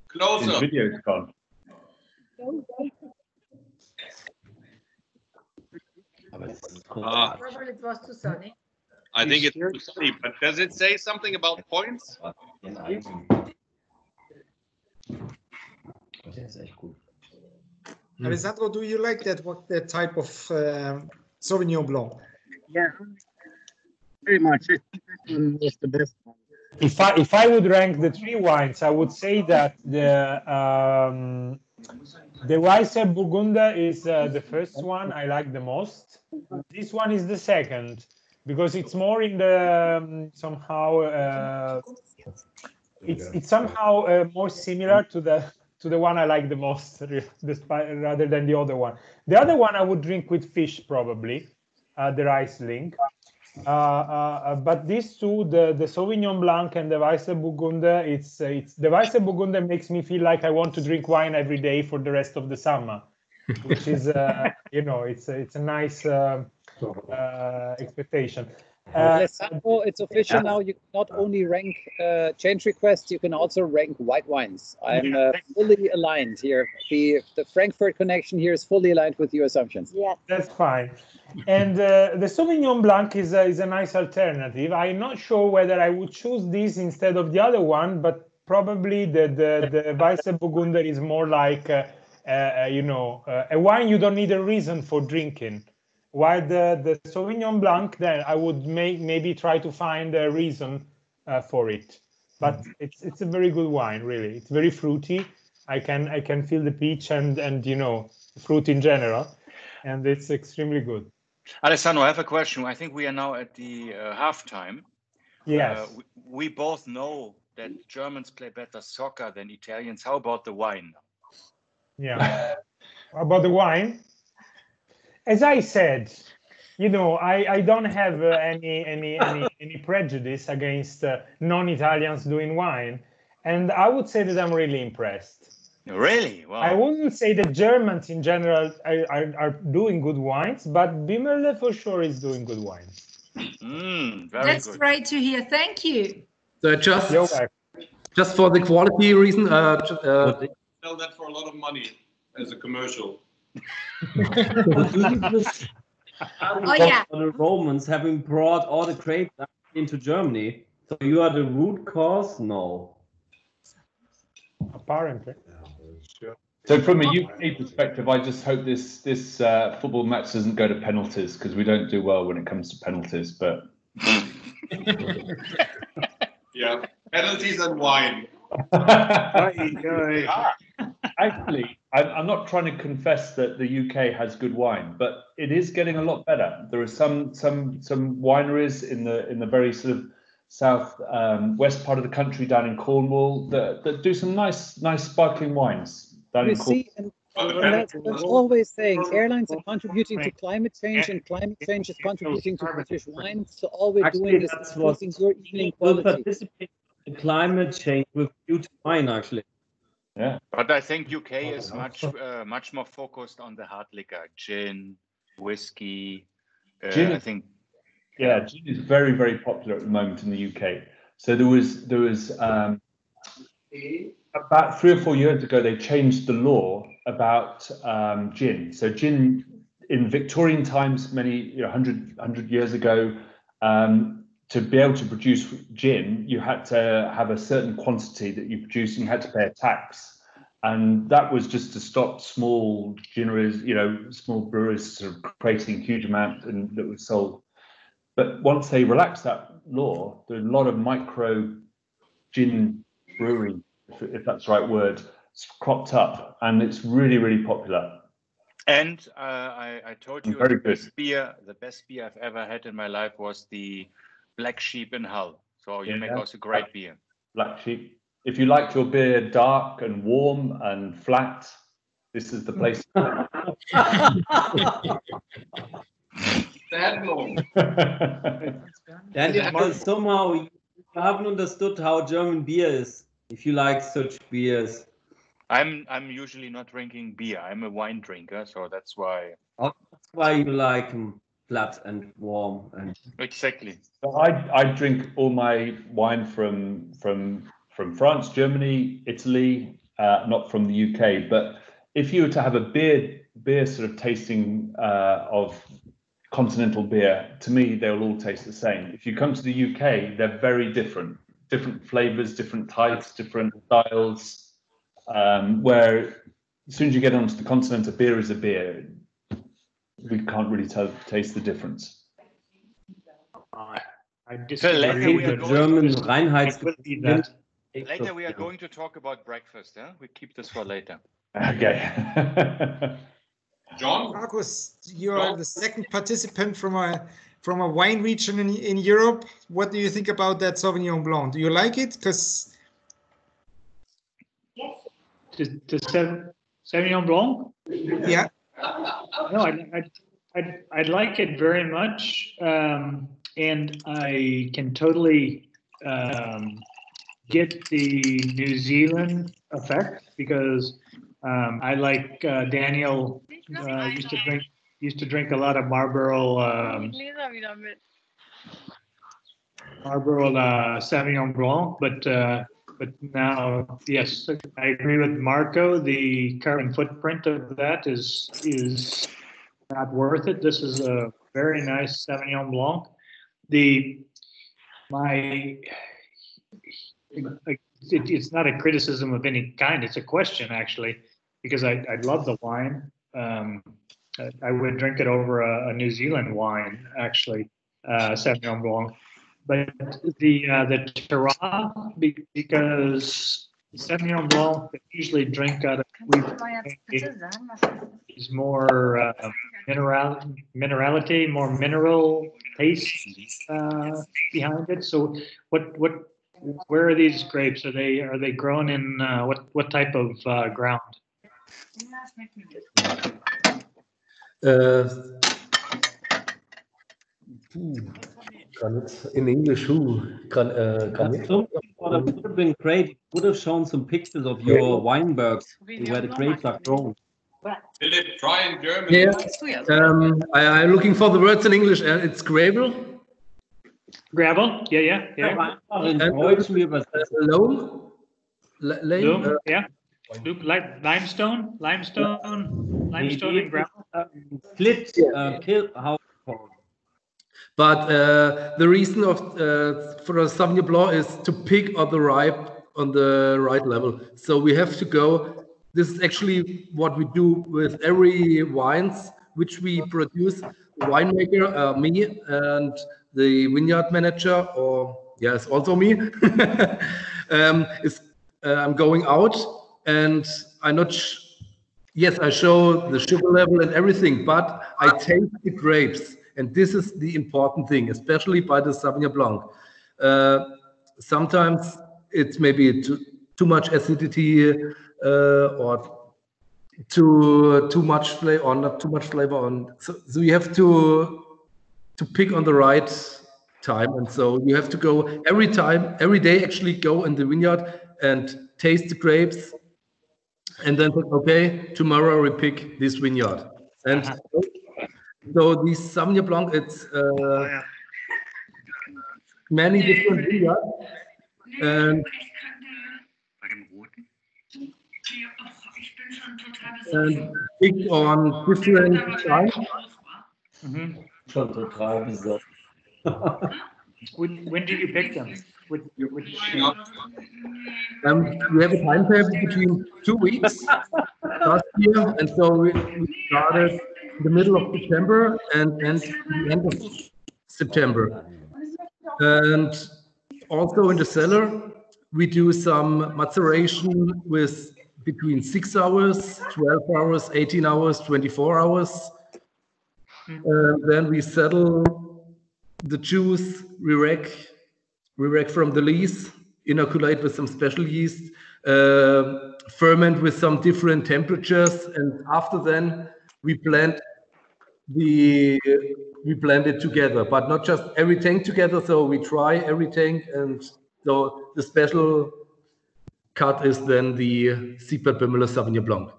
Closer. His video's gone. Probably it was too sunny. I think it's too sunny, but does it say something about points? Alessandro, do you like that type of Sauvignon Blanc? Yeah, very much. I think that one was the best one. If I would rank the three wines, I would say that the Weißer Burgunder is the first one I like the most. This one is the second because it's more in the somehow it's somehow more similar to the one I like the most, rather than the other one. The other one I would drink with fish probably, the Riesling. But these two, the Sauvignon Blanc and the Weißer Burgunder, it's the Weißer Burgunder makes me feel like I want to drink wine every day for the rest of the summer, which is it's a nice expectation. Alessandro, it's official now. You not only rank change requests, you can also rank white wines. I'm fully aligned here. The Frankfurt connection here is fully aligned with your assumptions. Yeah, that's fine. And the Sauvignon Blanc is a nice alternative. I'm not sure whether I would choose this instead of the other one, but probably the Weißer Burgunder is more like a wine you don't need a reason for drinking. While the Sauvignon Blanc, then I would maybe try to find a reason for it. But it's a very good wine, really. It's very fruity. I can feel the peach and fruit in general, and it's extremely good. Alessandro, I have a question. I think we are now at the halftime. Yes. We both know that Germans play better soccer than Italians. How about the wine? Yeah. About the wine? As I said, I don't have any prejudice against non-Italians doing wine, and I would say that I'm really impressed. Really? Wow. I wouldn't say that Germans in general are doing good wines, but Bimmerle for sure is doing good wines. That's good. Great to hear. Thank you. So just for the quality reason, sell that for a lot of money as a commercial. The Romans having brought all the grapes into Germany. So you are the root cause? No. Apparently. So from a UK perspective, I just hope this football match doesn't go to penalties, because we don't do well when it comes to penalties. But yeah, penalties and wine. Actually, I'm not trying to confess that the UK has good wine, but it is getting a lot better. There are some wineries in the very sort of south west part of the country down in Cornwall that do some nice sparkling wines down in Cornwall. And that's always saying airlines are contributing to climate change, and climate change is contributing to British wine. So all we're doing is improving your evening quality. The climate change with beauty wine, actually. Yeah, but I think UK is much more focused on the hard liquor, gin, whiskey. Gin, I think. Yeah, gin is very, very popular at the moment in the UK. So there was about 3 or 4 years ago, they changed the law about gin. So gin in Victorian times, many 100 years ago, to be able to produce gin, you had to have a certain quantity that you produced, and you had to pay a tax. And that was just to stop small ginneries, small brewers sort of creating huge amounts and that was sold. But once they relaxed that law, there are a lot of micro gin brewery, if that's the right word, cropped up, and it's really, really popular. And I told you the best beer I've ever had in my life was the Black Sheep in Hull. So you make also great beer. Black Sheep. If you like your beer dark and warm and flat, this is the place. Daniel, somehow you haven't understood how German beer is. If you like such beers, I'm usually not drinking beer. I'm a wine drinker, so that's why. Oh, that's why you like them flat and warm. And exactly. So I drink all my wine from France, Germany, Italy, not from the UK. But if you were to have a beer sort of tasting of continental beer, to me, they'll all taste the same. If you come to the UK, they're very different flavors, different types, different styles, where as soon as you get onto the continent, a beer is a beer. We can't really taste the difference. I disagree with the German Reinheitsgebot. Later we are going to talk about breakfast. We keep this for later. Okay. John? Markus, you are the second participant from a wine region in Europe. What do you think about that Sauvignon Blanc? Do you like it? Because the Sauvignon Blanc? Yeah. No, I'd like it very much, and I can totally get the New Zealand effect because I like Daniel used to drink a lot of Marlboro Sauvignon Blanc, but now, yes, I agree with Marco. The carbon footprint of that is not worth it. This is a very nice Sauvignon Blanc. It's not a criticism of any kind. It's a question, actually, because I love the wine. I would drink it over a New Zealand wine, actually, Sauvignon Blanc. But the Terroir, because Sauvignon Blanc that usually drink out of is more minerality, more mineral taste behind it. So where are these grapes? Are they grown in what type of ground? In English, who can would have been great. You would have shown some pictures of your Weinbergs where the grapes are grown. Philip, try in German. Yeah, I'm looking for the words in English. It's gravel. Gravel, yeah. Loam. Loam, yeah. Like limestone and gravel. Split, kill, how? But the reason for a Sauvignon Blanc is to pick on the right level. So we have to go. This is actually what we do with every wines which we produce. The winemaker, me, and the vineyard manager, or yes, also me, I'm going out and I'm not. Yes, I show the sugar level and everything, but I taste the grapes. And this is the important thing, especially by the Sauvignon Blanc. Sometimes it's maybe too much acidity or too much flavor, or not too much flavor. So you have to pick on the right time, and so you have to go every day. Actually, go in the vineyard and taste the grapes, and then think, okay, tomorrow we pick this vineyard. And so this Sauvignon Blanc, it's many different vineyards, and pick on different times. When did you pick them? Which we have a time table between 2 weeks last year, and so we started in the middle of September and the end of September. And also in the cellar, we do some maceration with between 6 hours, 12 hours, 18 hours, 24 hours. Then we settle the juice, we rack from the lees, inoculate with some special yeast, ferment with some different temperatures, and after then we blend it together, but not just every tank together. So we try every tank, and so the special cut is then the Siegbert Bimmler Sauvignon Blanc.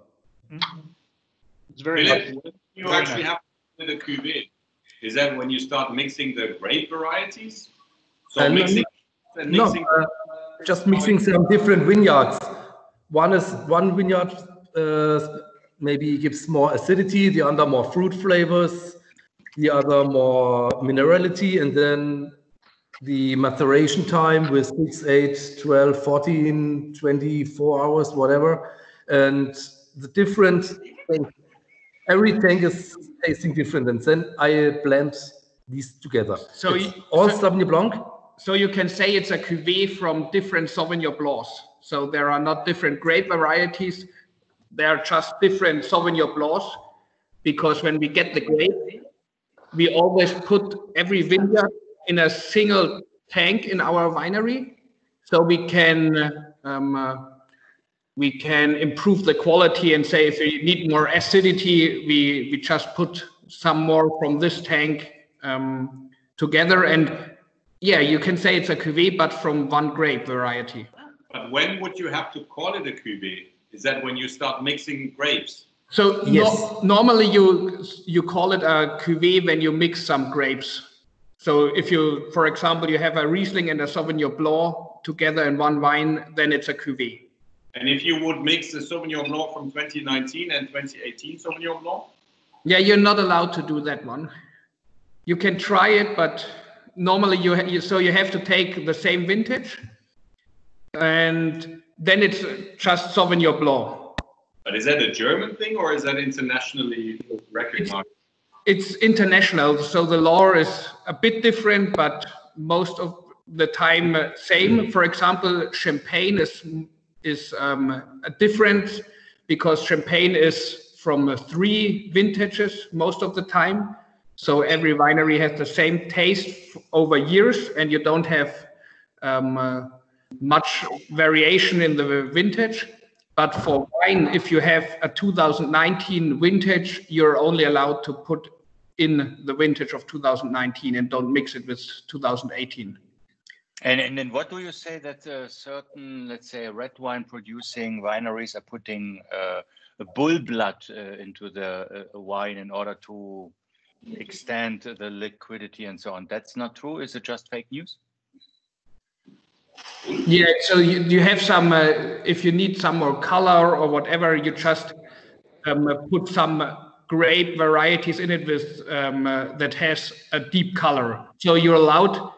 It's very Philip, you actually have the cuvée. Is that when you start mixing the grape varieties? So just mixing some different vineyards. One vineyard maybe gives more acidity, the other more fruit flavors, the other more minerality, and then the maceration time with 6, 8, 12, 14, 24 hours, whatever. And the different things, every tank is tasting different, and then I blend these together. So all Sauvignon Blanc. So you can say it's a cuvée from different Sauvignon Blancs. So there are not different grape varieties. They are just different Sauvignon Blancs, because when we get the grape, we always put every vineyard in a single tank in our winery, so we can improve the quality and say if we need more acidity, we just put some more from this tank together. And yeah, you can say it's a cuvée, but from one grape variety. But when would you have to call it a cuvée? Is that when you start mixing grapes? So yes. Normally you call it a cuvée when you mix some grapes. So if you, for example, you have a Riesling and a Sauvignon Blanc together in one wine, then it's a cuvée. And if you would mix the Sauvignon Blanc from 2019 and 2018 Sauvignon Blanc? Yeah, you're not allowed to do that one. You can try it, but normally you have to take the same vintage, and then it's just Sauvignon Blanc. But is that a German thing, or is that internationally recognized? It's international, so the law is a bit different, but most of the time same. For example, Champagne is a different, because Champagne is from 3 vintages most of the time. So every winery has the same taste over years, and you don't have much variation in the vintage. But for wine, if you have a 2019 vintage, you're only allowed to put in the vintage of 2019 and don't mix it with 2018. And then what do you say that certain, let's say, red wine producing wineries are putting a bull blood into the wine in order to extend the liquidity and so on? That's not true? Is it just fake news? Yeah, so you have some, if you need some more color or whatever, you just put some grape varieties in it with that has a deep color. So you're allowed,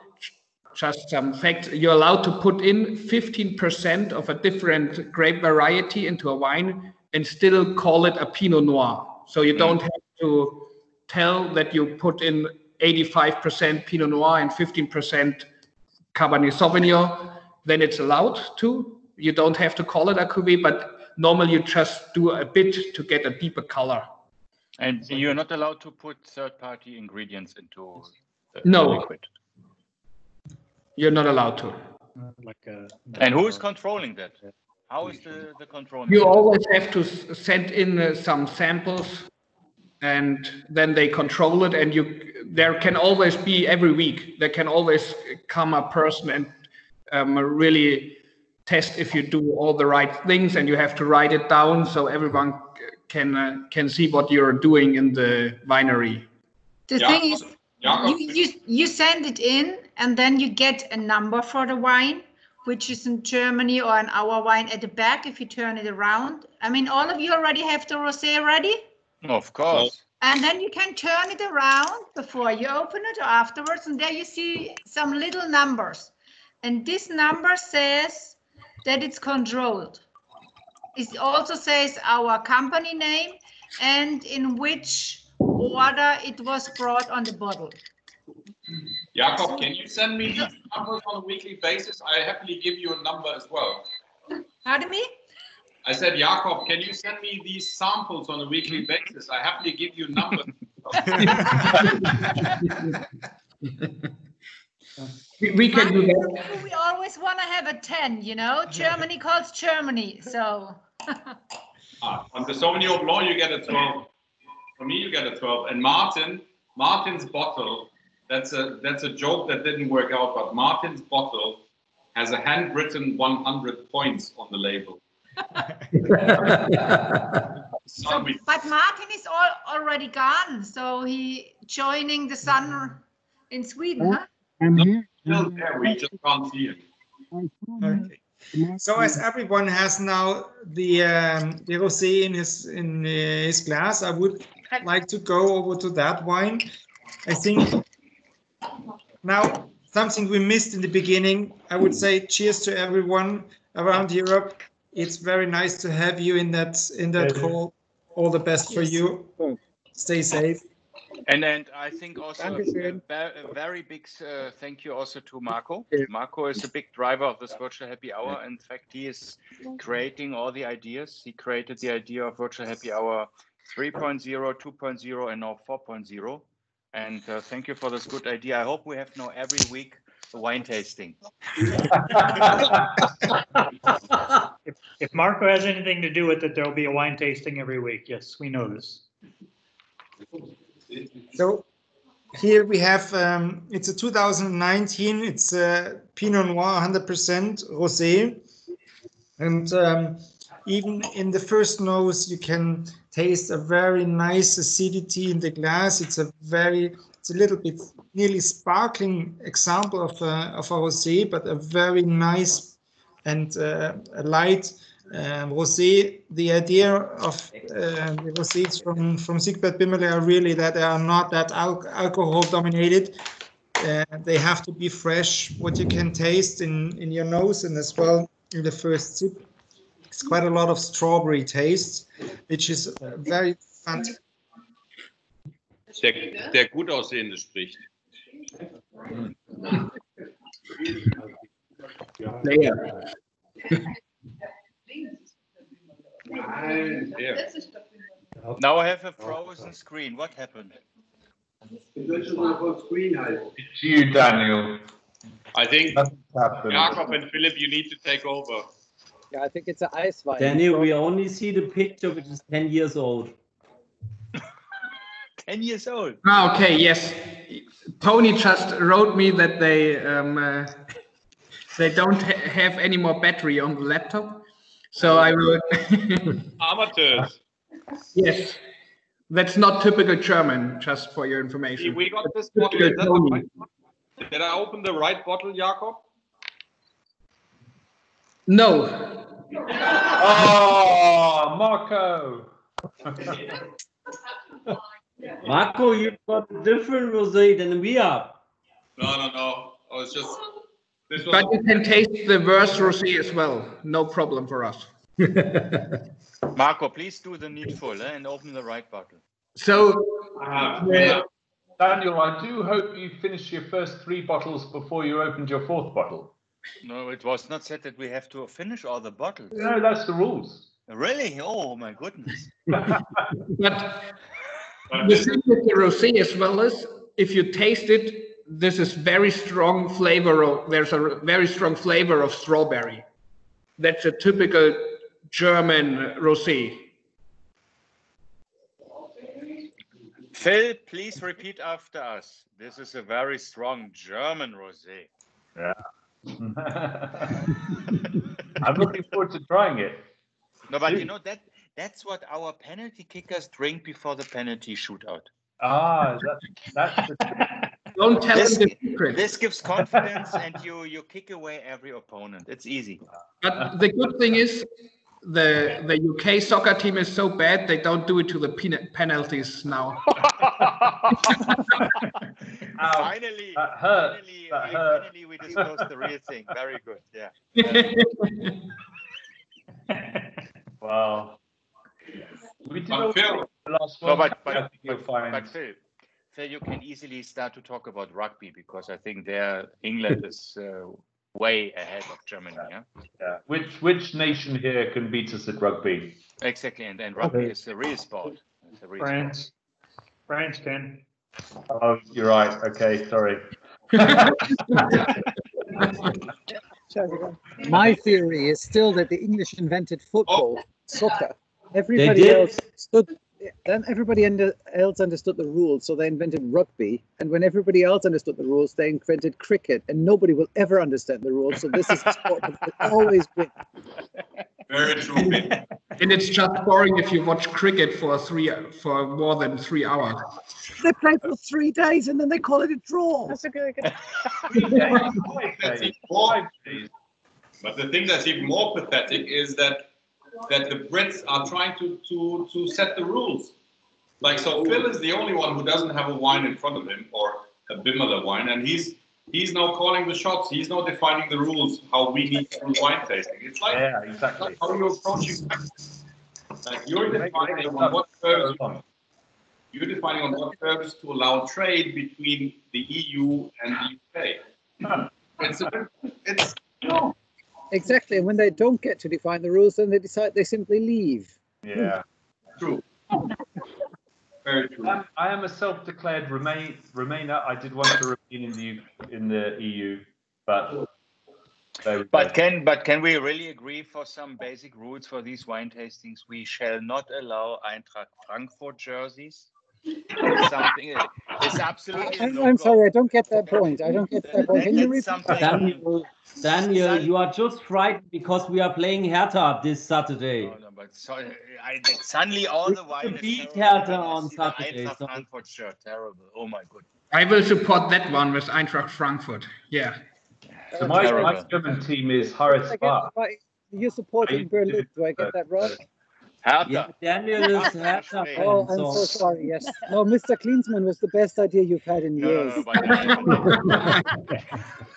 just some facts, you're allowed to put in 15% of a different grape variety into a wine and still call it a Pinot Noir. So you don't have to tell that you put in 85% Pinot Noir and 15% Cabernet Sauvignon. Then it's allowed to. You don't have to call it a cuvée, but normally you just do a bit to get a deeper color. And you're not allowed to put third-party ingredients into the no liquid? You're not allowed to. And who is controlling that? How is the control? You always have to send in some samples, and then they control it. And there can always be, every week, there can always come a person and really test if you do all the right things, and you have to write it down so everyone can see what you're doing in the winery. The thing is, you send it in, and then you get a number for the wine, which is in Germany or in our wine at the back if you turn it around. I mean, all of you already have the rosé ready? Of course. And then you can turn it around before you open it or afterwards, and there you see some little numbers. And this number says that it's controlled. It also says our company name and in which order it was brought on the bottle. Jakob, can you send me these numbers on a weekly basis? I happily give you a number as well. Pardon me? I said, Jakob, can you send me these samples on a weekly basis? I happily give you numbers. We can do that. We always want to have a 10, you know? Germany calls Germany, so. On the Sauvignon Blanc, you get a 12. For me, you get a 12. And Martin's bottle, that's a joke that didn't work out, but Martin's bottle has a handwritten 100 points on the label. But Martin is already gone, so he joining the sun in Sweden, huh? I'm here. Still there, we just can't see it. Okay. So as everyone has now the rosé in his glass, I would like to go over to that wine. I think now something we missed in the beginning. I would say cheers to everyone around Europe. It's very nice to have you in that call. All the best for you. Stay safe. And I think also a very big thank you also to Marco. Marco is a big driver of this Virtual Happy Hour. In fact, he is creating all the ideas. He created the idea of Virtual Happy Hour 3.0, 2.0, and now 4.0. And thank you for this good idea. I hope we have now every week a wine tasting. If Marco has anything to do with it, there'll be a wine tasting every week. Yes, we know this. So here we have, it's a 2019, it's a Pinot Noir 100% Rosé. And even in the first nose, you can taste a very nice acidity in the glass. It's a little bit nearly sparkling example of a Rosé, but a very nice and a light Rosé. The idea of the Rosés from Siegbert Bimmerle are really that they are not that alcohol dominated. They have to be fresh. What you can taste in your nose and as well in the first sip, it's quite a lot of strawberry taste, which is very fantastic. Der gut aussehende spricht. Now I have a frozen screen. What happened? It's you, Daniel. I think Jakob and Philip, you need to take over. Yeah, I think it's an ice wine. Daniel, we only see the picture, which is 10 years old. 10 years old. Okay, yes. Tony just wrote me that they don't have any more battery on the laptop. So I will. Amateurs. Yes, that's not typical German. Just for your information. We got this bottle. Is that the right one? Did I open the right bottle, Jakob? No. Oh, Marco. Marco, you've got a different rosé than we are. No. I was just. But you can taste the worst rosé as well. No problem for us. Marco, please do the needful and open the right bottle. So, Daniel, I do hope you finished your first 3 bottles before you opened your 4th bottle. No, it was not said that we have to finish all the bottles. No, that's the rules. Really? Oh my goodness. But the thing with the rosé as well is, if you taste it this is very strong flavor of, there's a very strong flavor of strawberry. That's a typical German rosé. Phil, please repeat after us. This is a very strong German rosé. Yeah. I'm looking forward to trying it. No, but you know that's what our penalty kickers drink before the penalty shootout. Ah, that's Don't tell them the secret. This gives confidence, and you kick away every opponent. It's easy. But the good thing is, the UK soccer team is so bad they don't do it to the penalties now. Finally, we disclosed the real thing. Very good. Yeah. Wow. We did But Phil, the last one. No, I think you'll find. but Phil, you can easily start to talk about rugby because I think England is way ahead of Germany. Yeah. Yeah. Which nation here can beat us at rugby? Exactly, and rugby is a real sport. It's a real France. France can. Oh, you're right. Okay, sorry. My theory is still that the English invented football, soccer. Everybody else understood the rules, so they invented rugby. And when everybody else understood the rules, they invented cricket. And nobody will ever understand the rules. So this is a sport that will always win. very true. And it's just boring if you watch cricket for more than 3 hours. They play for 3 days and then they call it a draw. But the thing that's even more pathetic is that the Brits are trying to set the rules. Like, so Phil is the only one who doesn't have a wine in front of him, or a Bimmler wine, and he's now calling the shots. He's now defining the rules, how we need to do wine tasting. It's like, yeah, exactly. How you're approaching practice. Like, you're defining on what terms to allow trade between the EU and the UK. It's Exactly, and when they don't get to define the rules, then they simply leave. Yeah, true. Very true. I am a self-declared Remainer. I did want to remain in the EU, but can we really agree for some basic rules for these wine tastings? We shall not allow Eintracht Frankfurt jerseys. It's absolutely. I'm sorry, I don't get that point. I don't get that point. Can you repeat? Daniel, you are just frightened because we are playing Hertha this Saturday. No, but suddenly all the wine beat Hertha on Saturday. Eintracht Frankfurt shirt, terrible. Oh my god. I will support that one with Eintracht Frankfurt. Yeah. So my German team is Harris Bar. You're supporting Berlin. Do I get that right? Hertha. Yeah, Daniel is Hertha. Oh, I'm so sorry. Yes. No, Mr. Klinsmann was the best idea you've had in years.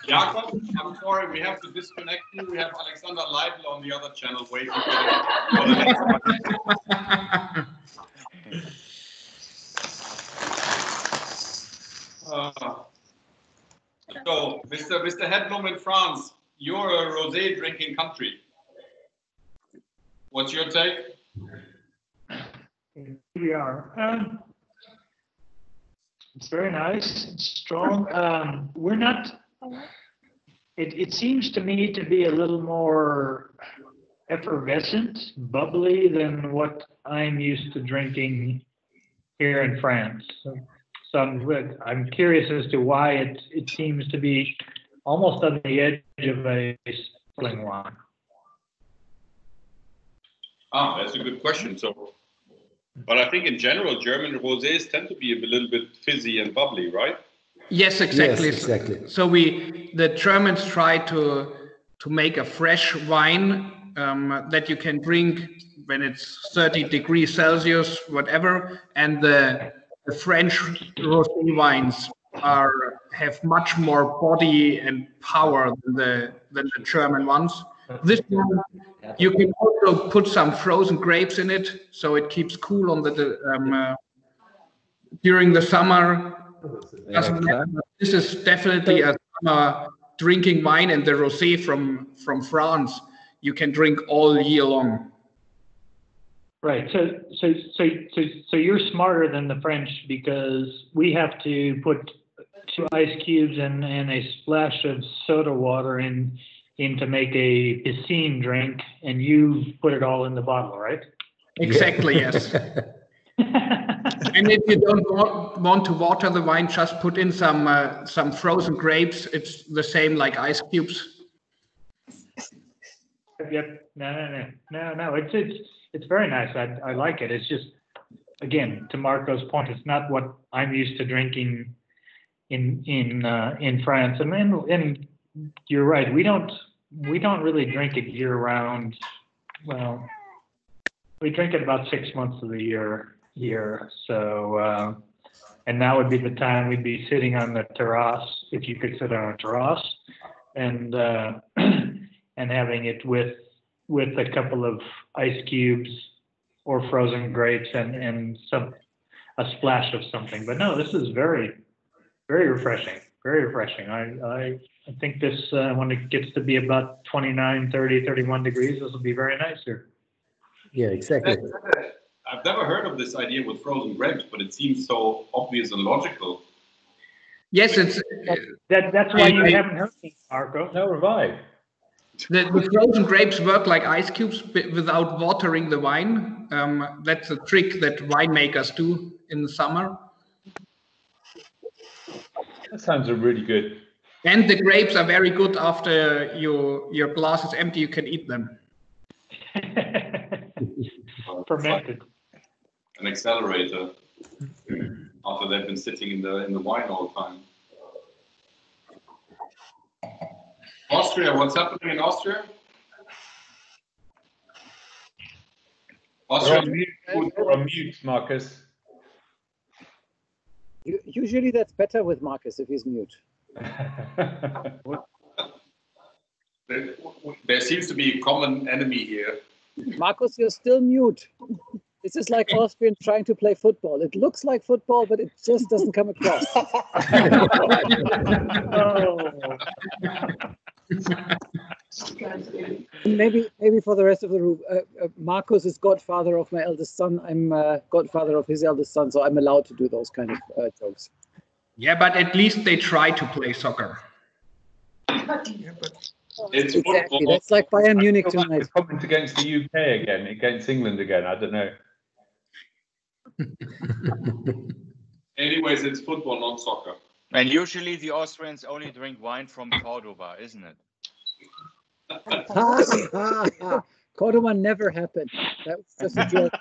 Jakob, I'm sorry, we have to disconnect you. We have Alexander Leibler on the other channel waiting for the So, Mr. Hedblom in France, you're a rosé drinking country. What's your take? We are. It's very nice. It's strong. We're not. It seems to me to be a little more effervescent, bubbly than what I'm used to drinking here in France. So I'm curious as to why it seems to be almost on the edge of a sparkling wine. That's a good question. But I think in general, German rosés tend to be a little bit fizzy and bubbly, right? Yes, exactly. Yes, exactly. So the Germans try to make a fresh wine that you can drink when it's 30 degrees Celsius, whatever, and the French rosé wines have much more body and power than the German ones. This one, you can also put some frozen grapes in it, so it keeps cool on during the summer. Doesn't matter. This is definitely a summer drinking wine, and the rosé from France you can drink all year long. Right. So you're smarter than the French because we have to put 2 ice cubes and a splash of soda water in to make a piscine drink, and you put it all in the bottle, right? Exactly, yes. And if you don't want to water the wine, just put in some frozen grapes. It's the same like ice cubes. Yep. No. It's very nice. I like it. It's just, again, to Marco's point, it's not what I'm used to drinking in France. And you're right. We don't really drink it year round. Well, we drink it about 6 months of the year here. So, and now would be the time we'd be sitting on the terrace, if you could sit on a terrace, and and having it with a couple of ice cubes or frozen grapes and a splash of something. But no, this is very, very refreshing. Very refreshing. I think this, when it gets to be about 29, 30, 31 degrees, this will be very nice here. Yeah, exactly. I've never heard of this idea with frozen grapes, but it seems so obvious and logical. Yes, it's that's why you haven't heard me, Marco. No, have I. The frozen grapes work like ice cubes without watering the wine. That's a trick that winemakers do in the summer. That sounds really good. And the grapes are very good after your glass is empty. You can eat them. Fermented. An accelerator after they've been sitting in the wine all the time. Austria, what's happening in Austria? Austria. You're on mute, Marcus. Usually that's better with Marcus if he's mute. There seems to be a common enemy here. Marcus, you're still mute. This is like Austrians trying to play football. It looks like football, but it just doesn't come across. Maybe for the rest of the room, Marcus is godfather of my eldest son. I'm godfather of his eldest son, so I'm allowed to do those kind of jokes. Yeah, but at least they try to play soccer. It's exactly. That's like Bayern Munich tonight. Comment against the UK again, against England again. I don't know. Anyways, it's football, not soccer. And usually the Austrians only drink wine from Cordoba, isn't it? Cordoba never happened. That was just a joke.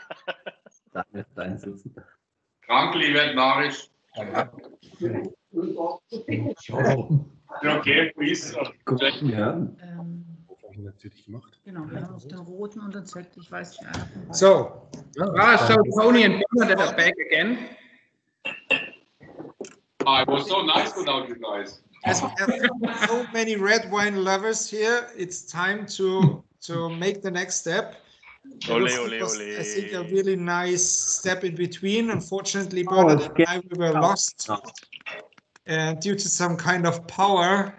Krankli werd narisch. Okay, please. Ja. Genau, wir haben auf den roten und den Z, ich weiß nicht. So. So Tony and Bernard are back again. I was so nice without you guys. As we have so many red wine lovers here, it's time to make the next step. Ole, I think a really nice step in between. Unfortunately, Bernard and I, we were lost. And due to some kind of power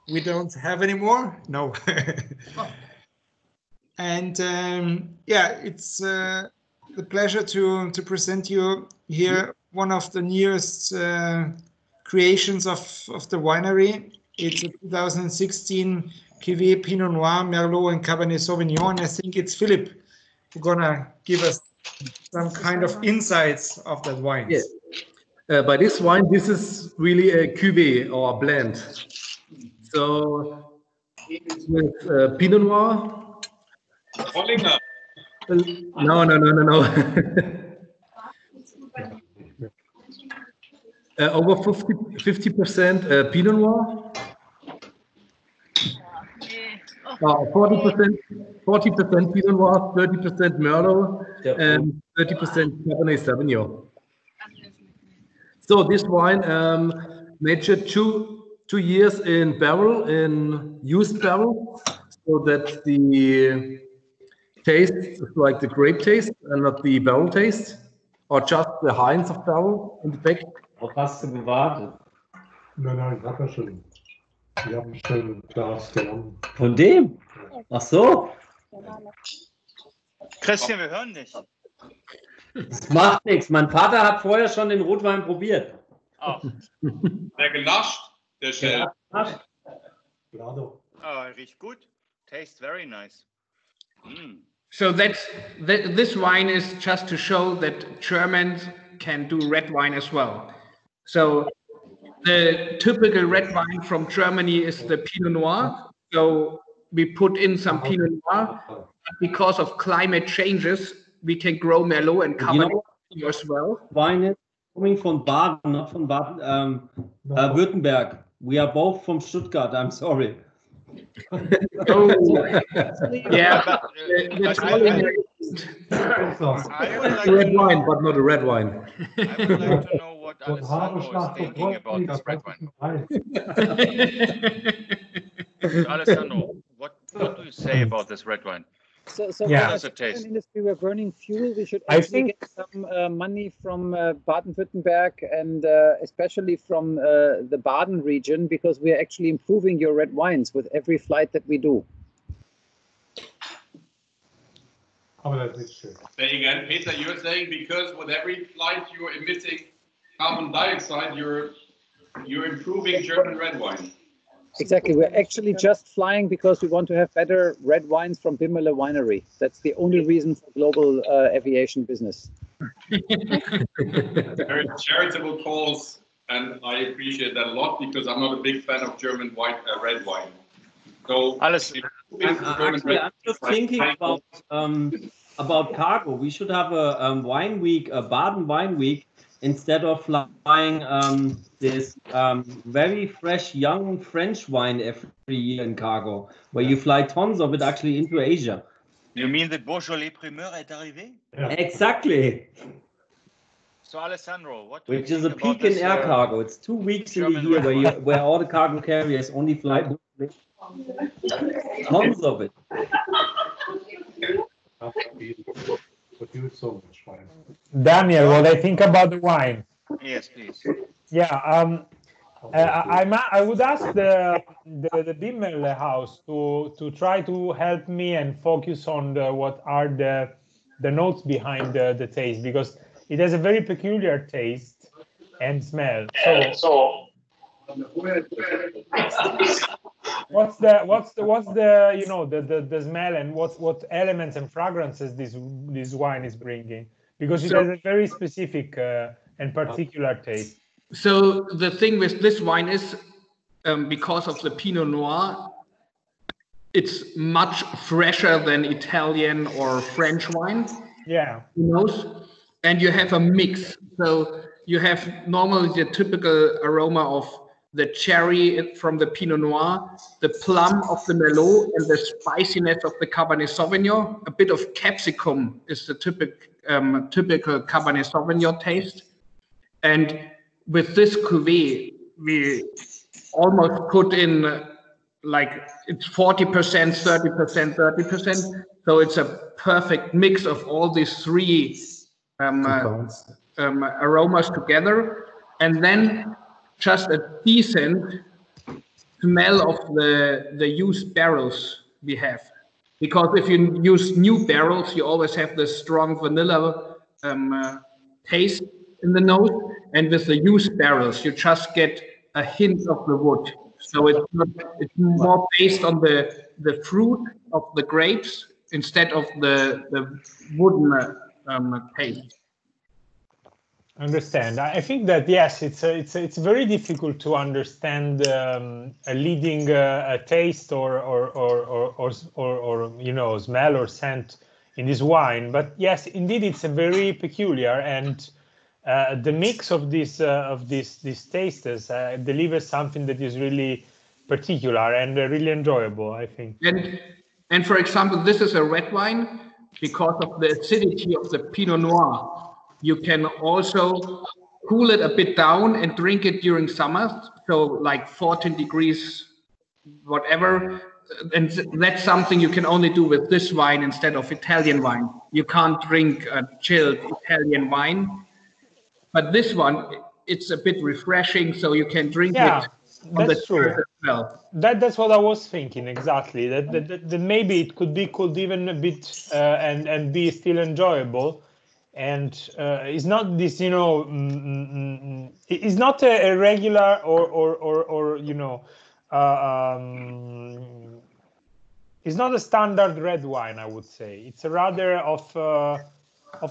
we don't have anymore. No. And yeah, it's the pleasure to present you here one of the newest creations of the winery. It's a 2016 Cuvée Pinot Noir, Merlot, and Cabernet Sauvignon. I think it's Philip who's gonna give us some kind of insights of that wine. Yes. By this wine, this is really a cuvée or a blend. So it's with Pinot Noir. Hollinger. No. Over 50% Pinot Noir. 40% Pinot Noir, 30% Merlot, and 30% Cabernet Sauvignon. So this wine matured two years in barrel, in used barrel, so that the taste is like the grape taste and not the barrel taste, or just the Heinz of barrel in the back. Auf hast du gewartet? Nein, ich habe ja schon. Ich habe schon ein Glas genommen. Von dem? Ach so. Christian, wir hören nicht. Das macht nichts. Mein Vater hat vorher schon den Rotwein probiert. Oh. Der genascht, der Shell. Oh, riecht gut. Tastes very nice. Mm. So this wine is just to show that Germans can do red wine as well. So the typical red wine from Germany is the Pinot Noir. So we put in some Pinot Noir. Because of climate changes, we can grow Merlot and Cabernet as well. Wine is coming from Baden, not from Baden, Württemberg. We are both from Stuttgart. I'm sorry. Yeah, Red wine, but not a red wine. I would like to know what Alessandro is thinking about this red wine. Alessandro, what do you say about this red wine? So How does it taste? industry, we're burning fuel. We should actually get some money from Baden-Württemberg and especially from the Baden region, because we are actually improving your red wines with every flight that we do. Say again, Peter, you're saying because with every flight you're emitting carbon dioxide, you're improving German red wine. Exactly. We're actually just flying because we want to have better red wines from Bimmele Winery. That's the only reason for global aviation business. Very charitable cause, and I appreciate that a lot because I'm not a big fan of German red wine. So I'm just thinking about cargo. We should have a wine week, a Baden wine week, instead of flying this very fresh young French wine every year in cargo, where you fly tons of it actually into Asia. You mean the Beaujolais Primeur est arrivé? Exactly. So Alessandro, what do Which you is a think about peak in this, air cargo. It's 2 weeks in the German year red where all the cargo carriers only fly tons of it. Produce so much wine. Daniel, what I think about the wine? Yes, please. Yeah, I would ask the Bimmel house to try to help me and focus on what are the notes behind the taste, because it has a very peculiar taste and smell. So what's the you know the smell, and what elements and fragrances this wine is bringing, because it has a very specific and particular taste. So the thing with this wine is, because of the Pinot Noir, it's much fresher than Italian or French wine. Yeah. And you have a mix. So you have normally the typical aroma of the cherry from the Pinot Noir, the plum of the Merlot, and the spiciness of the Cabernet Sauvignon. A bit of capsicum is the typical Cabernet Sauvignon taste. And with this cuvée, we almost put in like it's 40%, 30%, 30%. So it's a perfect mix of all these three aromas together. And then just a decent smell of the used barrels we have. Because if you use new barrels, you always have the strong vanilla taste in the nose. And with the used barrels, you just get a hint of the wood. So it's more based on the fruit of the grapes instead of the wooden taste. Understand. I think that yes, it's very difficult to understand a leading taste or you know, smell or scent in this wine. But yes, indeed, it's a very peculiar, and the mix of these tastes delivers something that is really particular and really enjoyable, I think. And for example, this is a red wine because of the acidity of the Pinot Noir. You can also cool it a bit down and drink it during summer, so like 14 degrees, whatever. And that's something you can only do with this wine instead of Italian wine. You can't drink a chilled Italian wine. But this one, it's a bit refreshing, so you can drink it on the terrace as well. That's what I was thinking exactly. That maybe it could be cooled even a bit and be still enjoyable. and it's not this, you know, it's not a regular or you know, it's not a standard red wine, I would say. It's a rather of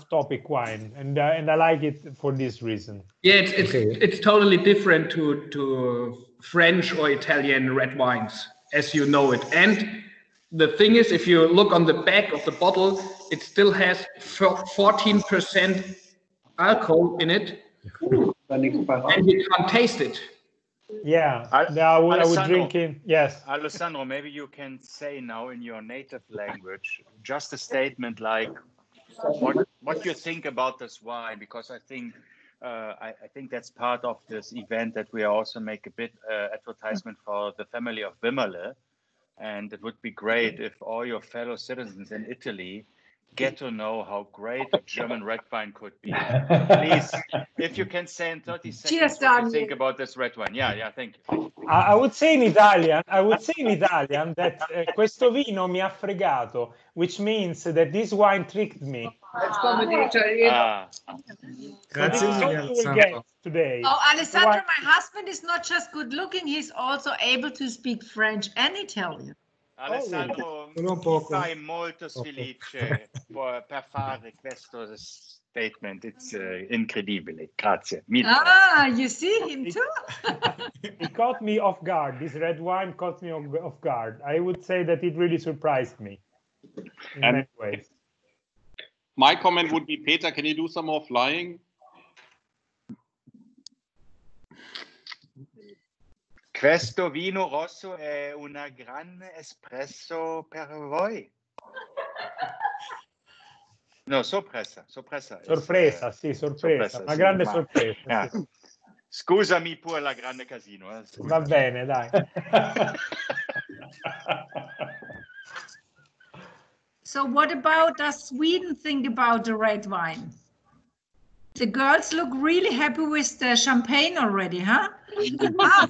topic wine, and I like it for this reason. Yeah, it's totally different to French or Italian red wines, as you know it. And the thing is, if you look on the back of the bottle, it still has 14% alcohol in it, and you can't taste it. Yeah, I would drink it. Yes. Alessandro, maybe you can say now in your native language just a statement like what you think about this wine, because I think that's part of this event, that we also make a bit advertisement for the family of Wimmerle, and it would be great if all your fellow citizens in Italy get to know how great a German red wine could be. Please, if you can say in 30 seconds what you think about this red wine. Yeah, thank you. I would say in Italian that questo vino mi ha fregato, which means that this wine tricked me. That's all you will get today. Oh, Alessandro, my husband is not just good looking, he's also able to speak French and Italian. Alessandro, mi fai molto felice per fare questo statement. It's incredibile. Grazie. You see him too? It caught me off guard. This red wine caught me off guard. I would say that it really surprised me in many ways. My comment would be, Peter, can you do some more flying? Questo vino rosso è una grande espresso per voi. No, sorpresa. Sorpresa, sì, sorpresa. Una grande sorpresa. Sì. Scusami pure la grande casino. Va bene, dai. So what about does Sweden think about the red wine? The girls look really happy with the champagne already, huh? Yeah,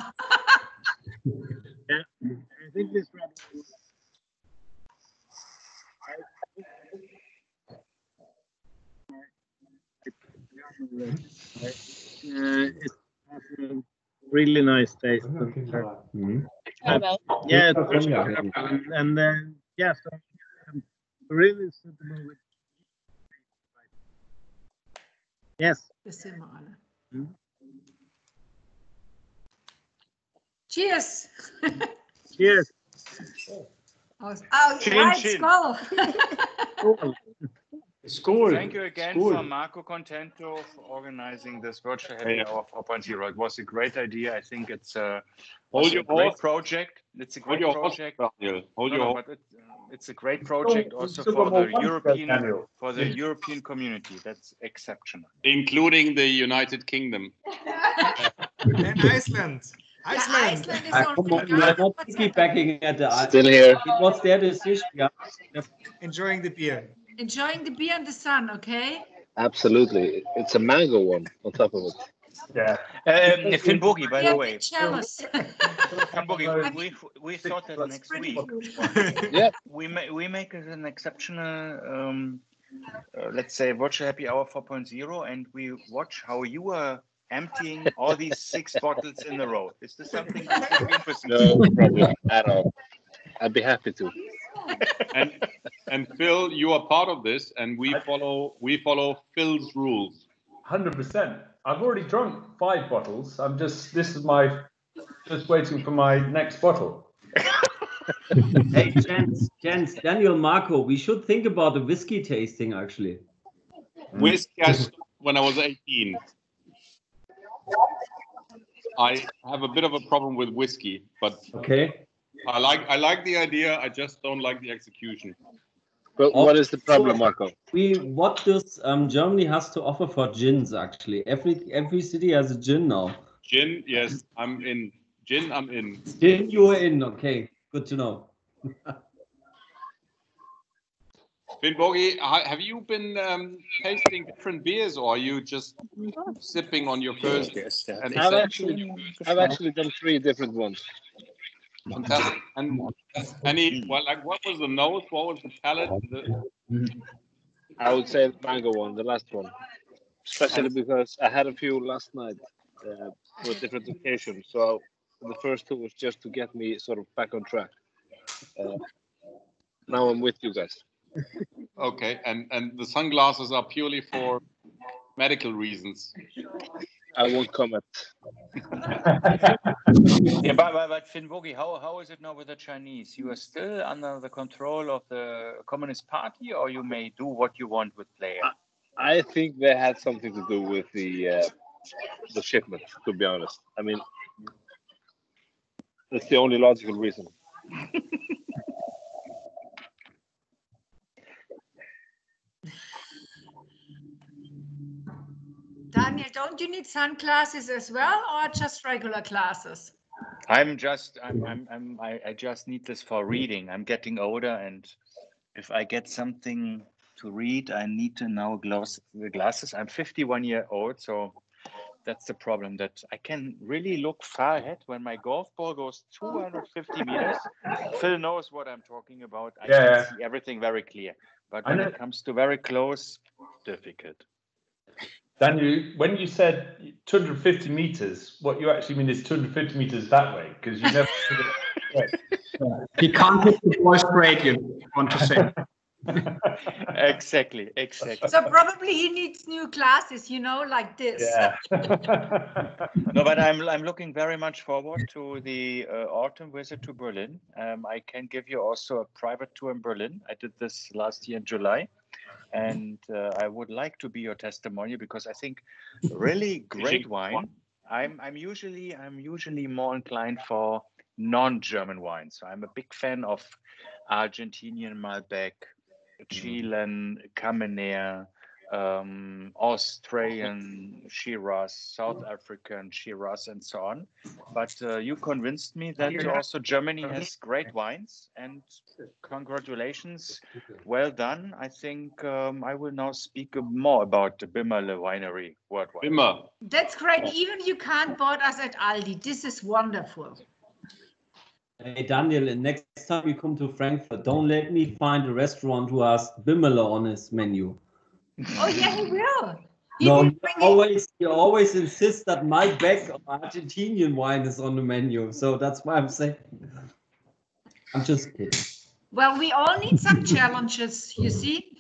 I think this red it has a really nice taste. Yeah, and then yeah, so really suitable with. Yes. Cheers. Cheers. Skull. Thank you again for Marco Contento for organizing this virtual happy hour 4.0. It was a great idea. I think it's a great project. It's a great project. It's a great project also for the European community. That's exceptional. Including the United Kingdom. And Iceland. Iceland is already not piggybacking at the Still here. It was their decision. Yeah. Enjoying the beer. Enjoying the beer and the sun, okay? Absolutely. It's a mango one on top of it. Yeah. Finn Boogie, by the way. Jealous. Finn Boogie, we thought that next week. Yeah. We make it an exceptional, let's say, virtual happy hour 4.0, and we watch how you are emptying all these 6 bottles in a row. Is this something that would be interesting? No problem at all. I'd be happy to. And Phil, you are part of this, and we follow Phil's rules. 100%. I've already drunk 5 bottles. Just waiting for my next bottle. Hey, gents, Daniel, Marco, we should think about the whiskey tasting actually. Whiskey I stopped when I was 18. I have a bit of a problem with whiskey, but okay. I like the idea. I just don't like the execution. But what is the problem, Marco? What does Germany has to offer for gins actually? Every city has a gin now. Gin, yes, I'm in. Gin, I'm in. Gin, you're in. Okay, good to know. Finn Bogi, have you been tasting different beers, or are you just sipping on your first? Yes. I've actually done 3 different ones. Fantastic. And what was the nose? What was the palate? I would say the mango one, the last one, especially because I had a few last night with different occasions. So the first two was just to get me sort of back on track. Now I'm with you guys. Okay, and the sunglasses are purely for medical reasons. I won't comment. Yeah, but Finn Bogi, how is it now with the Chinese? You are still under the control of the Communist Party, or you may do what you want with player? I think they had something to do with the shipment, to be honest. I mean, that's the only logical reason. Daniel, don't you need sunglasses as well, or just regular glasses? I just need this for reading. I'm getting older, and if I get something to read, I need to now the glasses. I'm 51 years old, so that's the problem, that I can really look far ahead. When my golf ball goes 250 meters, Phil knows what I'm talking about. I can see everything very clear. But when it comes to very close, difficult. Daniel, when you said 250 meters, what you actually mean is 250 meters that way, because you never. He can't hit the ball straight, you want to say. Exactly. So probably he needs new glasses, like this. Yeah. No, but I'm looking very much forward to the autumn visit to Berlin. I can give you also a private tour in Berlin. I did this last year in July. And I would like to be your testimonial, because I think really great wine. I'm usually more inclined for non-German wine. So I'm a big fan of Argentinian Malbec, Chilean Carmenere, Australian Shiraz, South African Shiraz, and so on. But you convinced me that also Germany has great wines, and congratulations, well done. I think I will now speak more about the Bimmerle winery worldwide. Bimmer. That's great. Even you can't buy us at Aldi. This is wonderful. Hey Daniel, next time you come to Frankfurt, don't let me find a restaurant who has Bimmerle on his menu. Oh yeah, he will. You always insist that my bag of Argentinian wine is on the menu, so that's why I'm saying. I'm just kidding. Well, we all need some challenges, you see.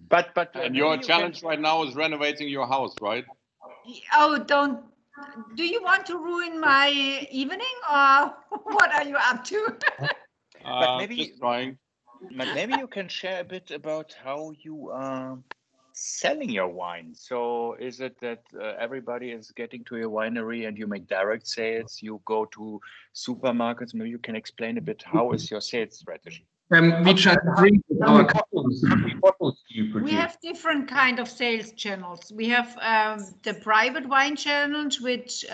But and your challenge right now is renovating your house, right? Oh, don't. Do you want to ruin my evening, or what are you up to? But maybe just trying. But maybe you can share a bit about how you are selling your wine. So is it that everybody is getting to your winery and you make direct sales? You go to supermarkets? Maybe you can explain a bit, how is your sales strategy? We just drink our couples. How many bottles do you produce? We have different kind of sales channels. We have the private wine channels, which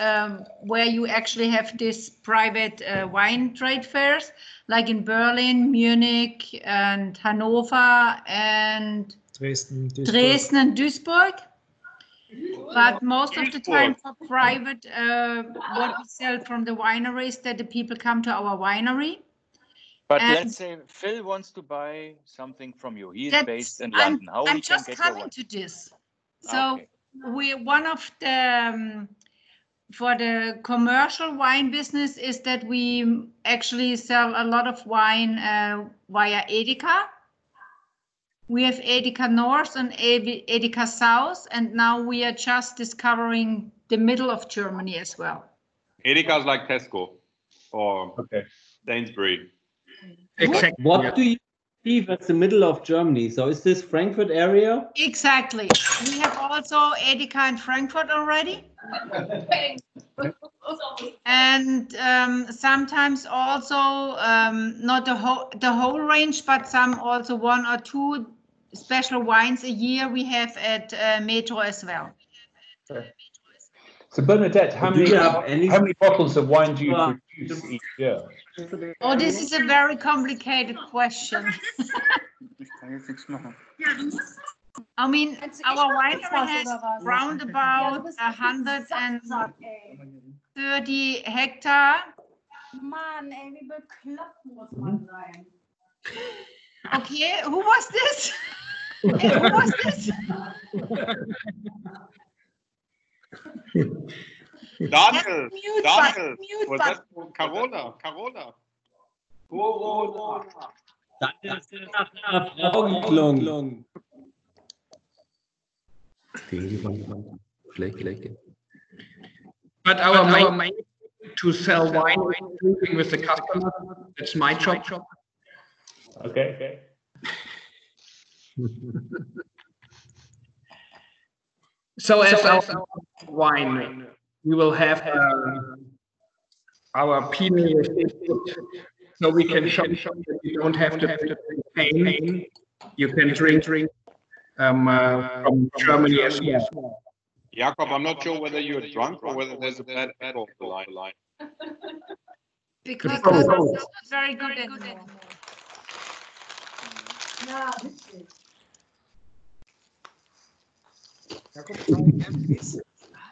where you actually have this private wine trade fairs, like in Berlin, Munich, and Hanover, and Dresden, and Duisburg. But most of the time for private, what we sell from the wineries, that the people come to our winery. But let's say Phil wants to buy something from you. He is based in London. How I'm he can just get your coming wine? to this. So we're one of the for the commercial wine business is that we actually sell a lot of wine via Edeka. We have Edeka North and Edeka South, and now we are just discovering the middle of Germany as well. Edeka is like Tesco or Sainsbury. Exactly. What do you perceive as the middle of Germany? So is this Frankfurt area? Exactly. We have also Edeka in Frankfurt already. And sometimes also not the whole range, but some also 1 or 2 special wines a year we have at Metro as well. Okay. So Bernadette, how many bottles of wine do you produce each year? Oh, this is a very complicated question. I mean, our winery has round about 130 hectare. Mann, ey, wie bekloppt muss man sein? Okay, who was this? Who was this? Daniel, Mute Daniel, mute was button. that Carola? Carola. Dann ist es nach einer Frau geklungen. But our main to sell wine with the customer. That's my job. Okay. So as our wine, we will have our Pinot Rosé, so we can show that you don't have to pain. You can drink from Germany as well. Jakob, I'm not sure whether you're drunk or whether there's a bad echo of the line. Because it's not very good anymore. Ja,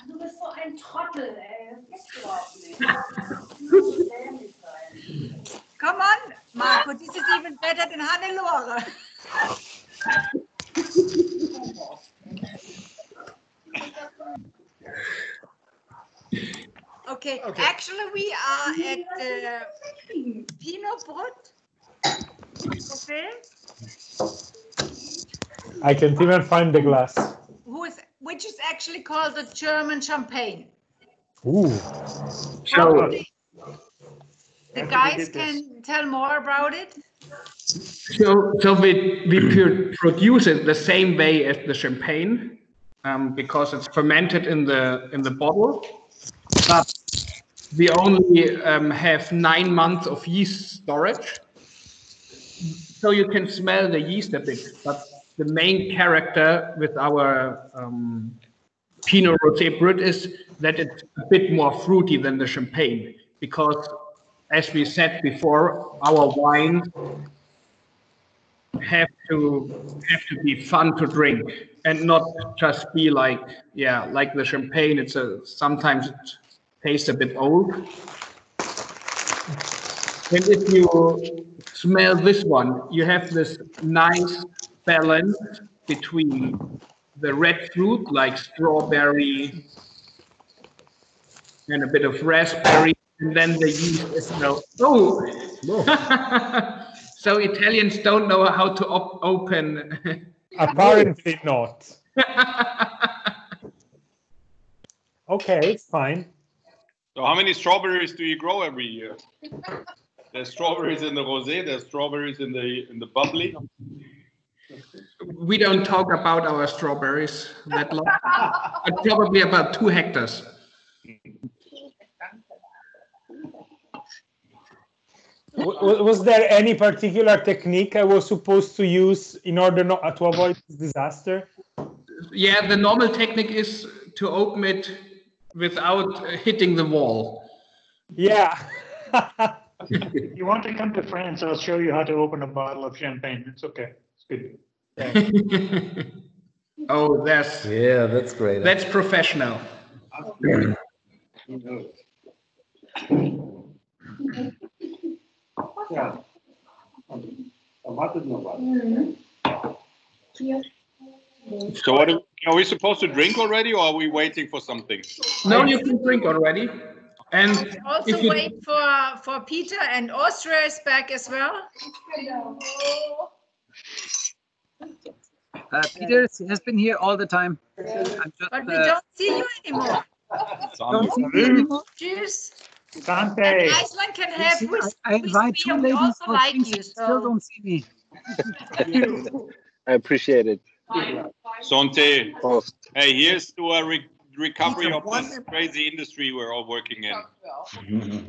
Du bist so ein Trottel, ey. Das gibt's überhaupt nicht. Come on, Marco, this is even better than Hannelore. Okay, actually we are at Pinot Brut. Okay. I can't even find the glass. Which is actually called the German champagne. Ooh. So the guys can tell more about it. So we produce it the same way as the champagne, because it's fermented in the bottle. But we only have 9 months of yeast storage, so you can smell the yeast a bit. But the main character with our Pinot Rosé Brut is that it's a bit more fruity than the champagne, because, as we said before, our wines have to be fun to drink and not just be like the champagne. It's sometimes it tastes a bit old. And if you smell this one, you have this nice balance between the red fruit like strawberry and a bit of raspberry, and then the yeast as well. So Italians don't know how to open. Apparently not. Okay, it's fine. So how many strawberries do you grow every year? There's strawberries in the rosé, there's strawberries in the bubbly. We don't talk about our strawberries that long, but probably about 2 hectares. Was there any particular technique I was supposed to use in order not to avoid this disaster? Yeah, the normal technique is to open it without hitting the wall. Yeah. If you want to come to France, I'll show you how to open a bottle of champagne. It's okay. It's good. Oh, that's great. That's professional. Yeah. So what are we supposed to drink already, or are we waiting for something? No, you can drink already. And also wait for Peter, and Austria is back as well. Peter has been here all the time. But we don't see you anymore. Don't see me anymore? Cheers. Dante. And Iceland can have I invite 2 ladies also for like drinks you, and still don't see me. I appreciate it. Sante, hey, here's to a recovery of this crazy industry we're all working in.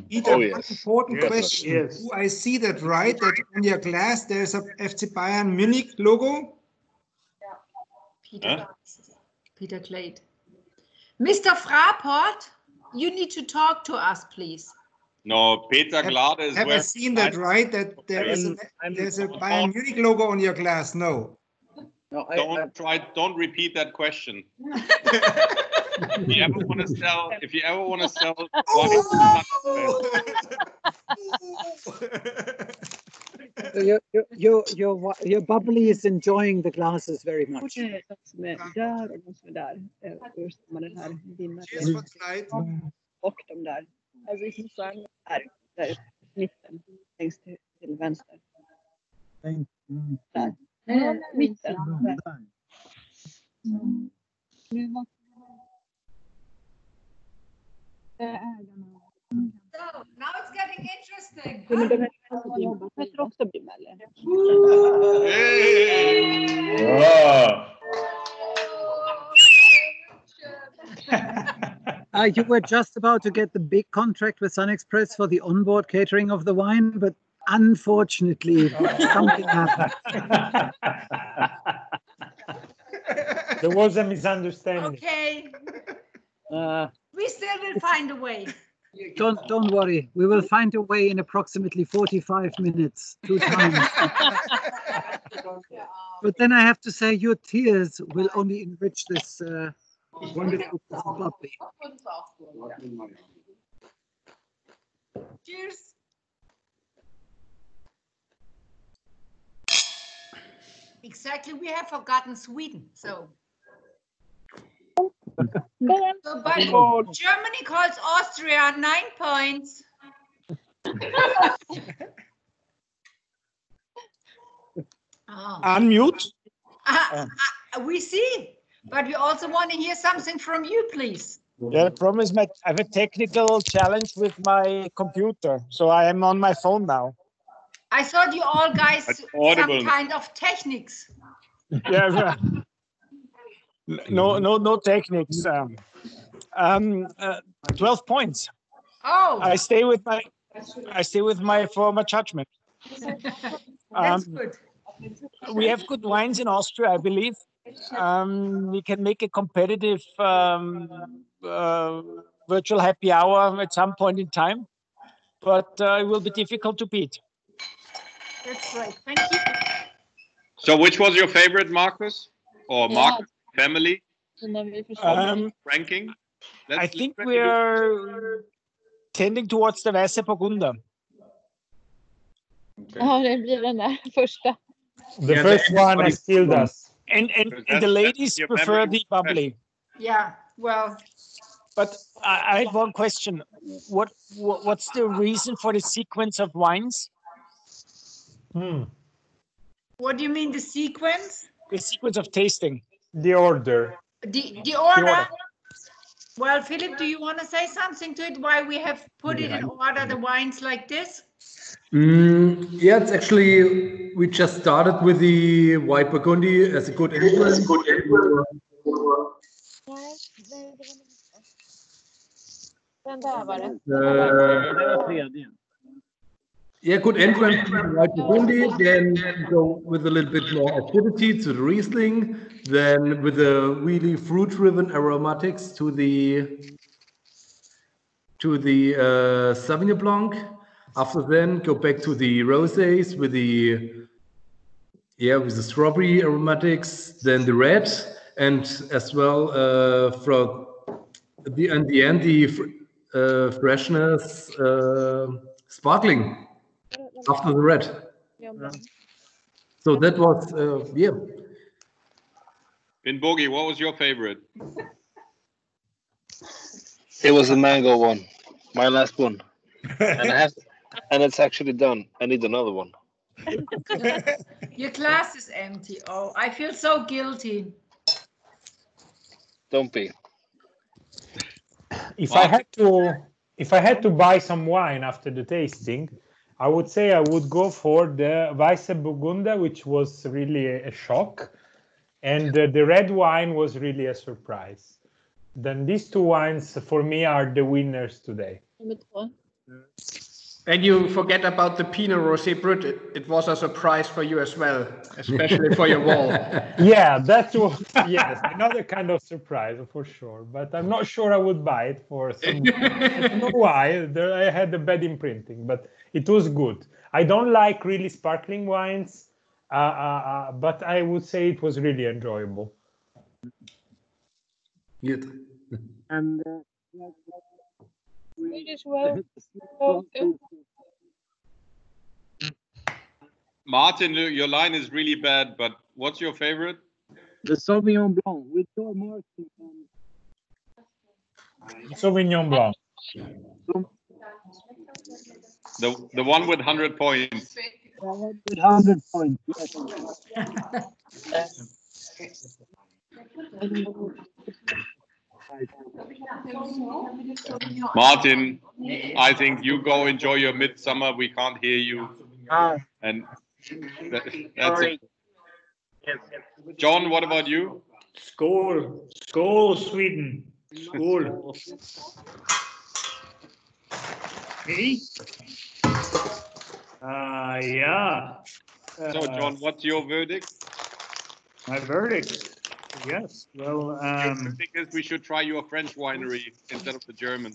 Peter, one important question. Yes. Do I see that right, that on your glass there's a FC Bayern Munich logo? Peter Clade. Mr. Fraport, you need to talk to us, please. No, Peter Glade is. Have I seen that right? That there's a Bayern Munich logo on your glass? No. No, don't repeat that question. If you ever want to sell, Your bubbly is enjoying the glasses very much. De som är där och de som är där. Urstammar den här dimma. Och de där. Alltså liksom så här. Där. Mitten. Längst till vänster. Där. Mitten. So now it's getting interesting. Men de här jobbar heter också bimmel. You were just about to get the big contract with SunExpress for the onboard catering of the wine, but unfortunately, something happened. There was a misunderstanding. Okay. We still will find a way. Don't worry. We will find a way in approximately 45 minutes. 2 times. But then I have to say, your tears will only enrich this wonderful puppy. Cheers. Exactly. We have forgotten Sweden. So. But Germany calls Austria 9 points. Unmute. We see, but we also want to hear something from you, please. Yeah, the problem is I have a technical challenge with my computer, so I am on my phone now. I thought you all guys audible. some kind of techniques. Yeah. No techniques. 12 points. Oh. I stay with my former judgment. That's good. We have good wines in Austria, I believe. We can make a competitive virtual happy hour at some point in time, but it will be difficult to beat. That's right. Thank you. So which was your favorite, Marcus? Or Marcus family? Ranking? I think we're tending towards the Weiße Burgunder. Ja, det blir den där första. The first one has killed us. And the ladies prefer the bubbly. Yeah, well. But I have one question. What's the reason for the sequence of wines? What do you mean, the sequence? The sequence of tasting. The order. The order? Well, Philip, do you want to say something to it? Why we have put it in order, the wines like this? Yeah, it's actually, we just started with the white Burgundy as a good influence. Yeah, good entrance to the white Burgundy, then go with a little bit more acidity to the Riesling, then with the really fruit-driven aromatics to the Sauvignon Blanc. After then, go back to the rosés with the strawberry aromatics, then the red, and as well from the end the freshness sparkling after the red. So that was Bin Bogi, what was your favorite? It was the mango one, my last one, and it's actually done. I need another one. Your glass is empty. Oh, I feel so guilty. Don't be. If I had to buy some wine after the tasting, I would say I would go for the Weiße Burgunder, which was really a shock, and the red wine was really a surprise. Then these two wines for me are the winners today. And you forget about the Pinot Rosé Brut. It was a surprise for you as well, especially for your wall. Yeah, that was another kind of surprise for sure. But I'm not sure I would buy it for some. I don't know why. I had a bad imprinting, but it was good. I don't like really sparkling wines, but I would say it was really enjoyable. Good. And Swedish well. Martin, your line is really bad, but what's your favorite? The Sauvignon Blanc with your marking. Sauvignon Blanc. The one with 100 points. The one with 100 points. Yes. Martin, I think you go enjoy your midsummer. We can't hear you. And that's it. John, what about you? Skål. Skål, Sweden. Skål. Me? Yeah. So, John, what's your verdict? My verdict? Yes. Well, I think we should try your French winery instead of the German.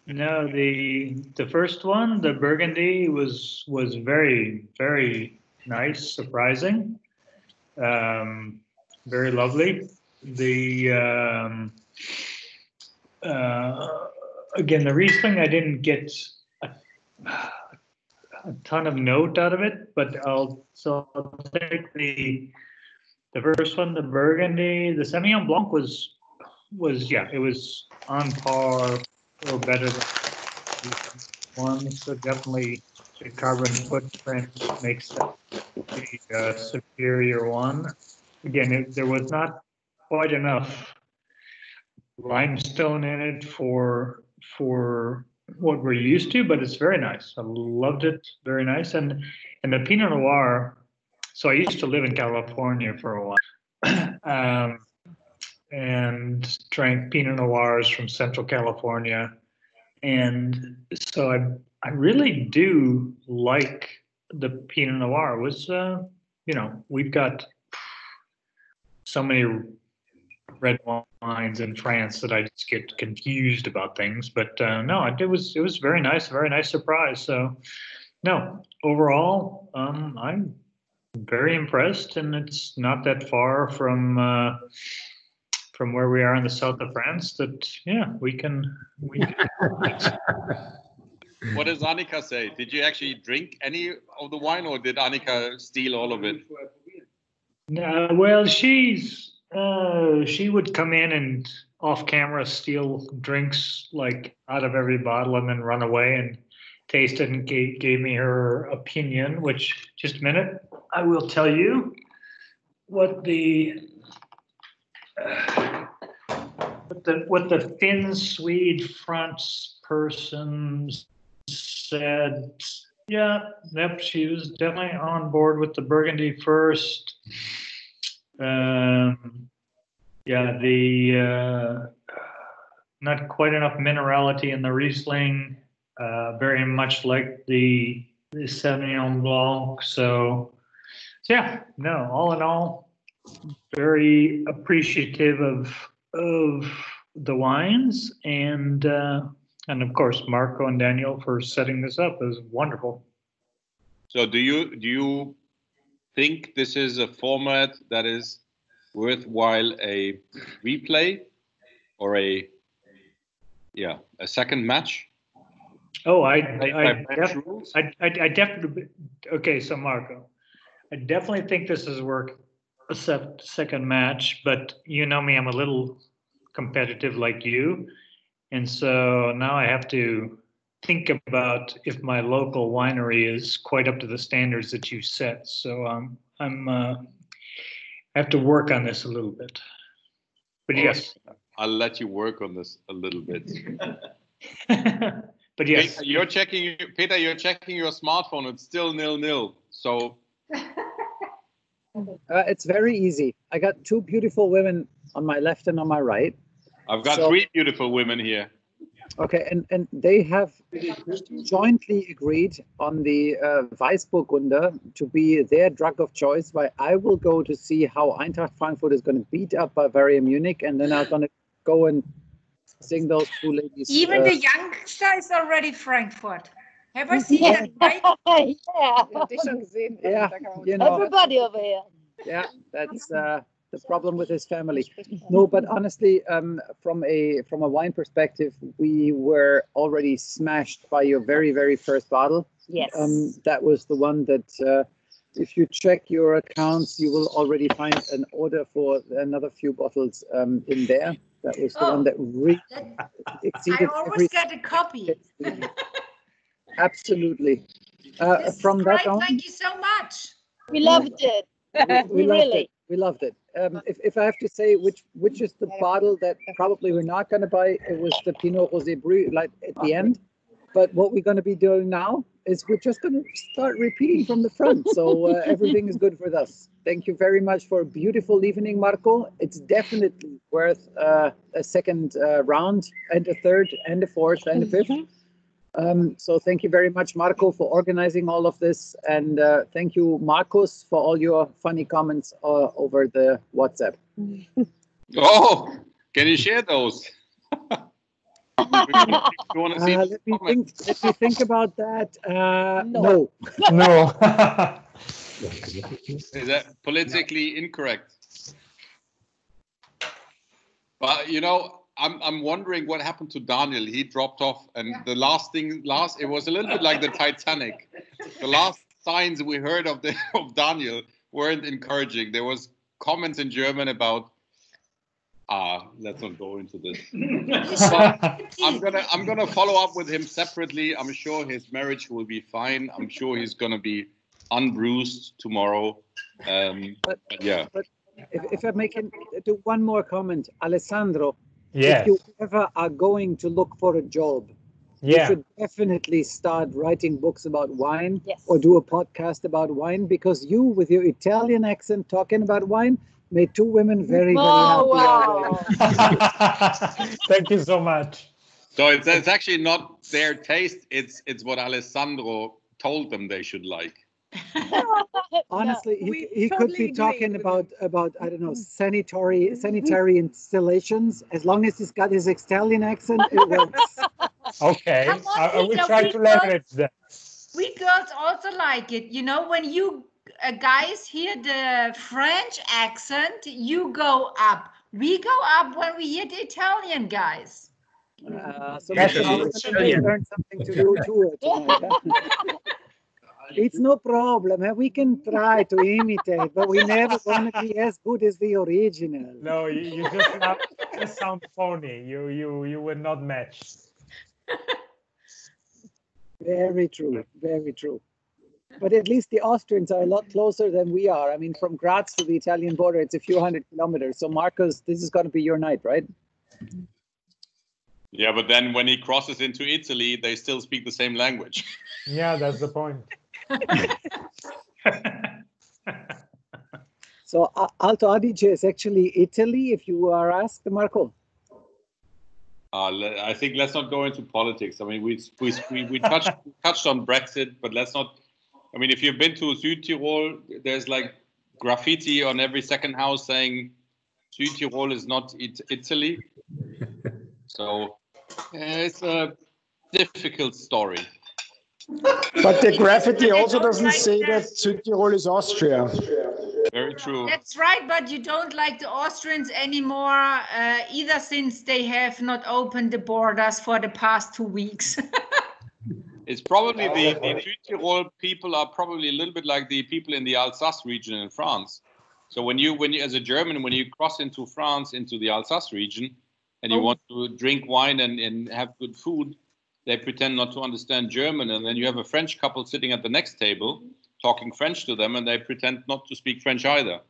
No, the first one, the Burgundy, was very, very nice, surprising, very lovely. The again, the Riesling, I didn't get a ton of note out of it, but I'll take the first one, the Burgundy. The Sauvignon Blanc was yeah, it was on par or better than one. So definitely the carbon footprint makes that the superior one. Again, there was not quite enough limestone in it for what we're used to, but it's very nice. I loved it, very nice. And the Pinot Noir, so I used to live in California for a while and drank Pinot Noirs from Central California. And so I really do like the Pinot Noir. It was, you know, we've got so many red wines in France that I just get confused about things. But no, it was very nice surprise. So no, overall, I'm very impressed, and it's not that far from where we are in the south of France. That yeah, we can. What does Annika say? Did you actually drink any of the wine, or did Annika steal all of it? No, well, she would come in and off camera steal drinks like out of every bottle and then run away and taste it and gave me her opinion, which just a minute, I will tell you what the Finn Swede France person said. Yeah, yep, she was definitely on board with the Burgundy first. Yeah, the not quite enough minerality in the Riesling, very much like the Sauvignon Blanc. So yeah, no, all in all, very appreciative of the wines, and of course Marco and Daniel for setting this up. It was wonderful. So do you think this is a format that is worthwhile a replay or a second match? Oh, I definitely. Okay, so Marco, I definitely think this is worth a second match. But you know me, I'm a little competitive like you, and so now I have to think about if my local winery is quite up to the standards that you set. So I have to work on this a little bit. But yes, I'll let you work on this a little bit. But yes, Peter, you're checking your smartphone. It's still 0-0. So it's very easy. I got two beautiful women on my left and on my right. I've got three beautiful women here. Okay, and they have jointly agreed on the Weißburgunder to be their drug of choice. Why I will go to see how Eintracht Frankfurt is going to beat up Bavaria Munich, and then I'm going to go and sing those two ladies. Even the youngster is already Frankfurt. Have I seen that right? Yeah, Yeah, you know, everybody over here. Yeah, that's the problem with his family. No, but honestly, from a wine perspective, we were already smashed by your very, very first bottle. Yes. That was the one that, if you check your accounts, you will already find an order for another few bottles in there. That was the one that really exceeded I always get a copy. Absolutely. From Great, that on, thank you so much. We loved it. we loved really. it. We loved it. If I have to say which is the bottle that probably we're not going to buy, it was the Pinot Rosé Brut, like at the end. But what we're going to be doing now is we're just going to start repeating from the front. So everything is good for us. Thank you very much for a beautiful evening, Marco. It's definitely worth a second round, and a third, and a fourth, and a fifth. So thank you very much, Marco, for organizing all of this. And thank you, Marcos, for all your funny comments over the WhatsApp. Oh, can you share those? You want to see Let me think about that. No. No. Is that politically incorrect? But you know, I'm wondering what happened to Daniel. He dropped off, and the it was a little bit like the Titanic. The last signs we heard of Daniel weren't encouraging. There was comments in German about let's not go into this. But I'm gonna follow up with him separately. I'm sure his marriage will be fine. I'm sure he's gonna be unbruised tomorrow. Yeah. But if I do one more comment, Alessandro, yes. If you ever are going to look for a job, you should definitely start writing books about wine or do a podcast about wine, because you, with your Italian accent talking about wine, made two women very, very happy. Wow. Thank you so much. So it's actually not their taste. It's what Alessandro told them they should like. Honestly, he could be talking about I don't know, sanitary installations. As long as he's got his Italian accent, it works. Okay, I will try to leverage that. We girls also like it. You know, when you guys hear the French accent, you go up. We go up when we hear the Italian guys. So maybe learn something to do too tonight. It's no problem. We can try to imitate, but we're never going to be as good as the original. No, you just sound phony. You will not match. Very true. Very true. But at least the Austrians are a lot closer than we are. I mean, from Graz to the Italian border, it's a few hundred kilometers. So, Marcos, this is going to be your night, right? Yeah, but then when he crosses into Italy, they still speak the same language. Yeah, that's the point. So Alto Adige is actually Italy, if you are asked, Marco. I think let's not go into politics. I mean, we touched on Brexit, but let's not. I mean, if you've been to Südtirol, there's like graffiti on every second house saying Südtirol is not Italy. So it's a difficult story. But the graffiti also doesn't say that Südtirol is Austria. Very true. That's right, but you don't like the Austrians anymore, either, since they have not opened the borders for the past 2 weeks. It's probably the Südtirol people are probably a little bit like the people in the Alsace region in France. So when you as a German, when you cross into France, into the Alsace region, and you want to drink wine and have good food, they pretend not to understand German. And then you have a French couple sitting at the next table talking French to them, and they pretend not to speak French either.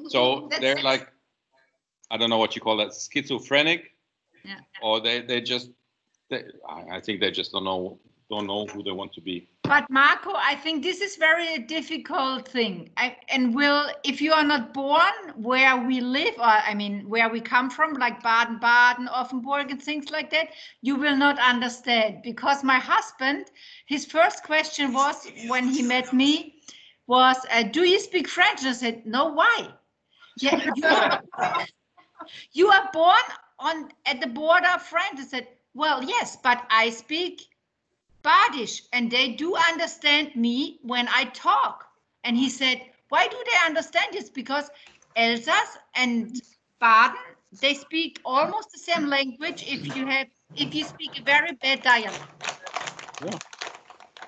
So they're like, I don't know what you call that, schizophrenic, or I think they just don't know who they want to be. But Marco, I think this is very difficult thing. If you are not born where we live, or I mean, where we come from, like Baden-Baden, Offenburg and things like that, you will not understand. Because my husband, his first question was, when he met me, was, do you speak French? And I said, no, why? Yeah, you are born at the border of France. I said, well, yes, but I speak Badish, and they do understand me when I talk. And he said, why do they understand this? Because Alsace and Baden, they speak almost the same language if you speak a very bad dialect. Yeah.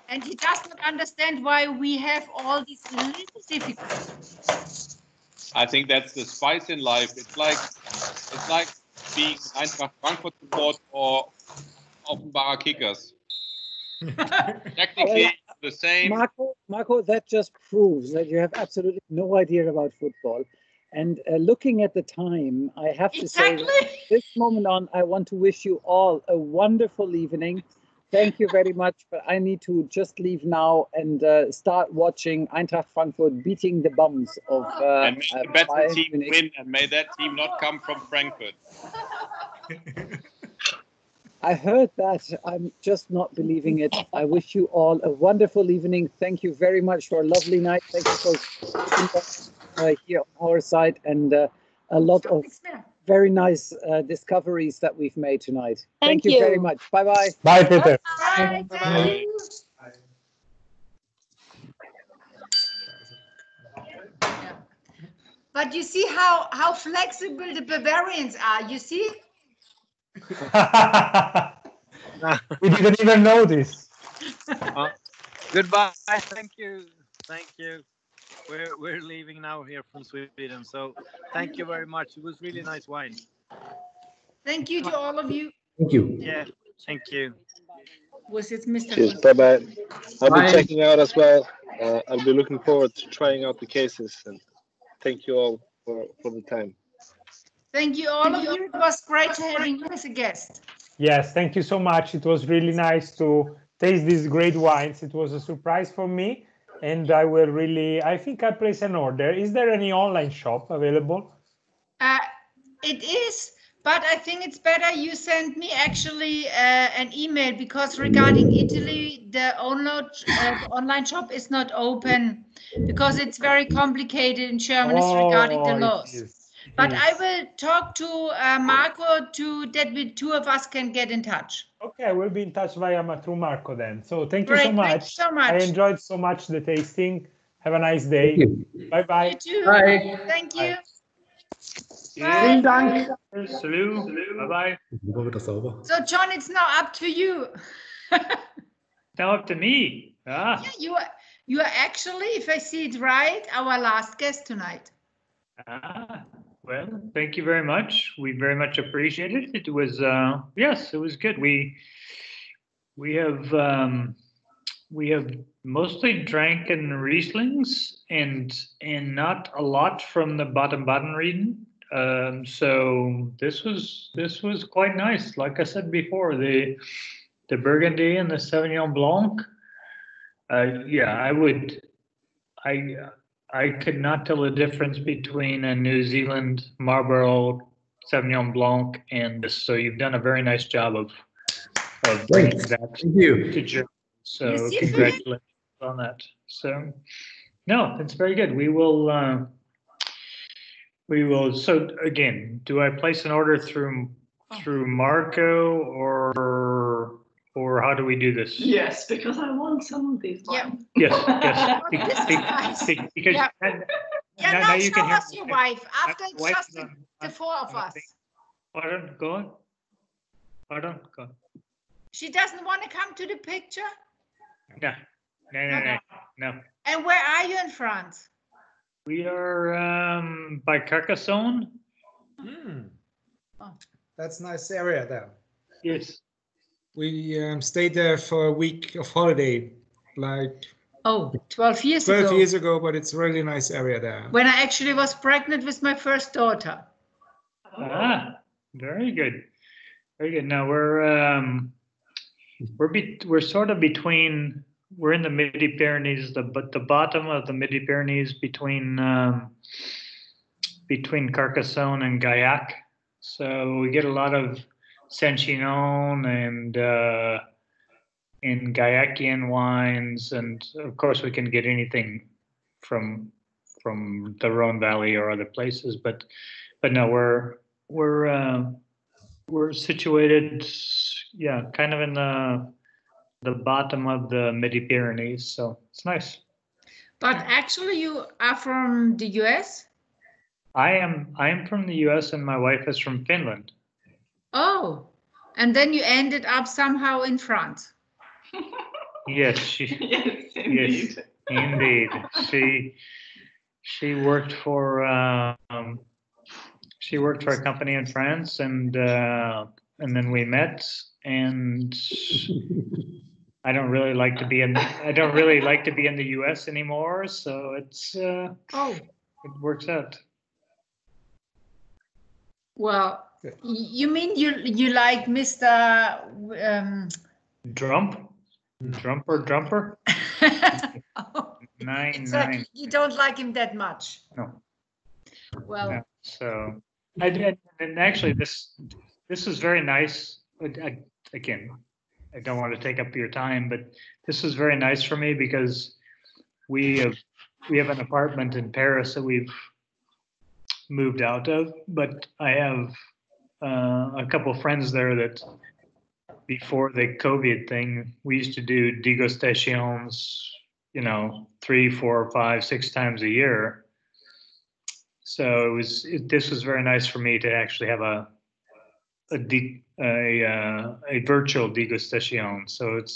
And he does not understand why we have all these little difficulties. I think that's the spice in life. It's like being Eintracht Frankfurt support or Offenbarer Kickers. Technically the same. Marco, that just proves that you have absolutely no idea about football. And looking at the time, I have to say, from this moment on, I want to wish you all a wonderful evening. Thank you very much, but I need to just leave now and start watching Eintracht Frankfurt beating the bums of And may the better Bayern team Munich. win, and may that team not come from Frankfurt. I heard that. I'm just not believing it. I wish you all a wonderful evening. Thank you very much for a lovely night. Thank you for here on our side and a lot of very nice discoveries that we've made tonight. Thank you very much. Bye-bye. Bye, Peter. Bye. Bye. But you see how flexible the Bavarians are. You see? We didn't even notice. Goodbye. Thank you. Thank you. We're leaving now here from Sweden. So thank you very much. It was really nice wine. Thank you to all of you. Thank you. Yeah. Thank you. Was it Mr. Cheers. Bye-bye. I'll be checking out as well. I'll be looking forward to trying out the cases. And thank you all for the time. Thank you all of you. It was great having you as a guest. Yes, thank you so much. It was really nice to taste these great wines. It was a surprise for me. And I think I'll place an order. Is there any online shop available? It is, but I think it's better you send me actually an email, because regarding Italy, the online shop is not open because it's very complicated in Germany regarding the laws. But I will talk to Marco that we two of us can get in touch. Okay, we'll be in touch through Marco then. So thank you Great, so much. thank you so much. I enjoyed so much the tasting. Have a nice day. Bye-bye. You too. Bye. Thank you. Vielen Bye. Dank. Salut. Bye-bye. So John, it's now up to you. Now up to me. Ah. Yeah, you are actually, if I see it right, our last guest tonight. Well, thank you very much. We very much appreciate it. It was yes, it was good. We have mostly drank in Rieslings and not a lot from the Baden-Baden region. So this was quite nice. Like I said before, the Burgundy and the Sauvignon Blanc. Yeah, I could not tell the difference between a New Zealand Marlborough Sauvignon Blanc and this. So you've done a very nice job of bringing that to Germany. So congratulations on that. So no, it's very good. We will. So again, do I place an order through Marco or how do we do this? Yes, because I want some of these. Yeah. Yes. Because now you show can hear us your wife. After it's wife just the four of us. Pardon, go on. Pardon, go on. She doesn't want to come to the picture? No. And where are you in France? We are by Carcassonne. That's a nice area there. Yes. We stayed there for a week of holiday, like 12 years ago. 12 years ago, but it's a really nice area there. When I actually was pregnant with my first daughter. Ah, very good. Very good. Now we're sort of between. We're in the Midi-Pyrenees, the bottom of the Midi-Pyrenees between Carcassonne and Gaillac. So we get a lot of Saint-Chinon and Gaillacian wines, and of course we can get anything from the Rhone Valley or other places. But no, we're situated, kind of in the bottom of the Midi-Pyrenees, so it's nice. But actually you are from the US? I am from the U.S. and my wife is from Finland. Oh, and then you ended up somehow in France. Yes, yes, indeed. She worked for a company in France, and then we met. And I don't really like to be in the U.S. anymore, so it's it works out. Well, you mean you like Mr. Drumper? Nine. You don't like him that much. No. Well. No. So I did, and actually this is very nice. Again, I don't want to take up your time, but this is very nice for me because we have an apartment in Paris that we've moved out of, but I have a couple friends there that before the COVID thing, we used to do degustations, 3, 4, 5, 6 times a year. So this was very nice for me to actually have a virtual degustation. So it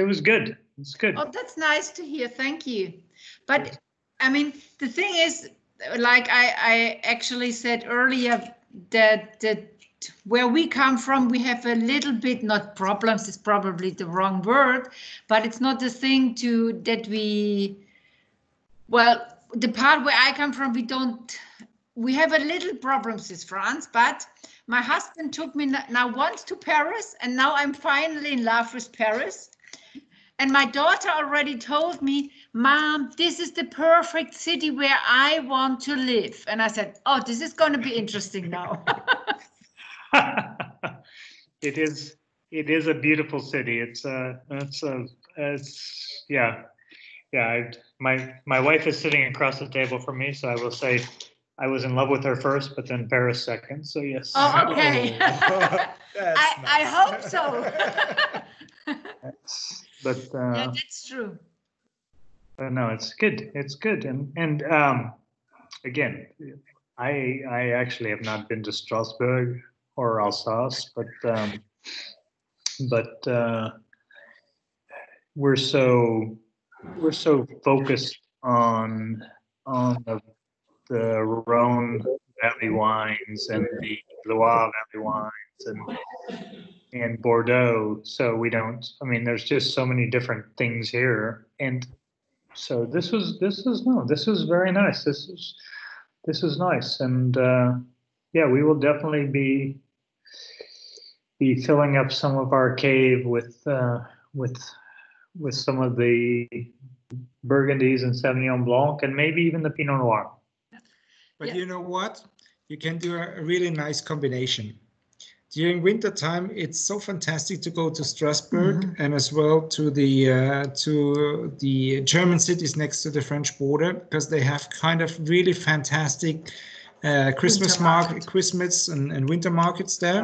was good. It's good. Oh, that's nice to hear. Thank you. But I mean, the thing is, like I actually said earlier, that where we come from, we have a little bit, not problems is probably the wrong word, but it's not the thing the part where I come from, we have a little problems with France, but my husband took me now once to Paris, and now I'm finally in love with Paris. And my daughter already told me, Mom, this is the perfect city where I want to live. And I said, oh, this is going to be interesting now. It is a beautiful city. My wife is sitting across the table from me, so I will say I was in love with her first, but then Paris second. So yes. Oh, okay. I hope so. But yeah, that's true. But no, it's good. It's good. And again, I actually have not been to Strasbourg or Alsace, but we're so focused on the Rhone Valley wines and the Loire Valley wines and Bordeaux. So we don't. I mean, there's just so many different things here, and so this was very nice. This is nice, and yeah, we will definitely be filling up some of our cave with some of the Burgundies and Sauvignon Blanc, and maybe even the Pinot Noir. But you know what? You can do a really nice combination. During winter time, it's so fantastic to go to Strasbourg and as well to the German cities next to the French border, because they have kind of really fantastic Christmas and winter markets there.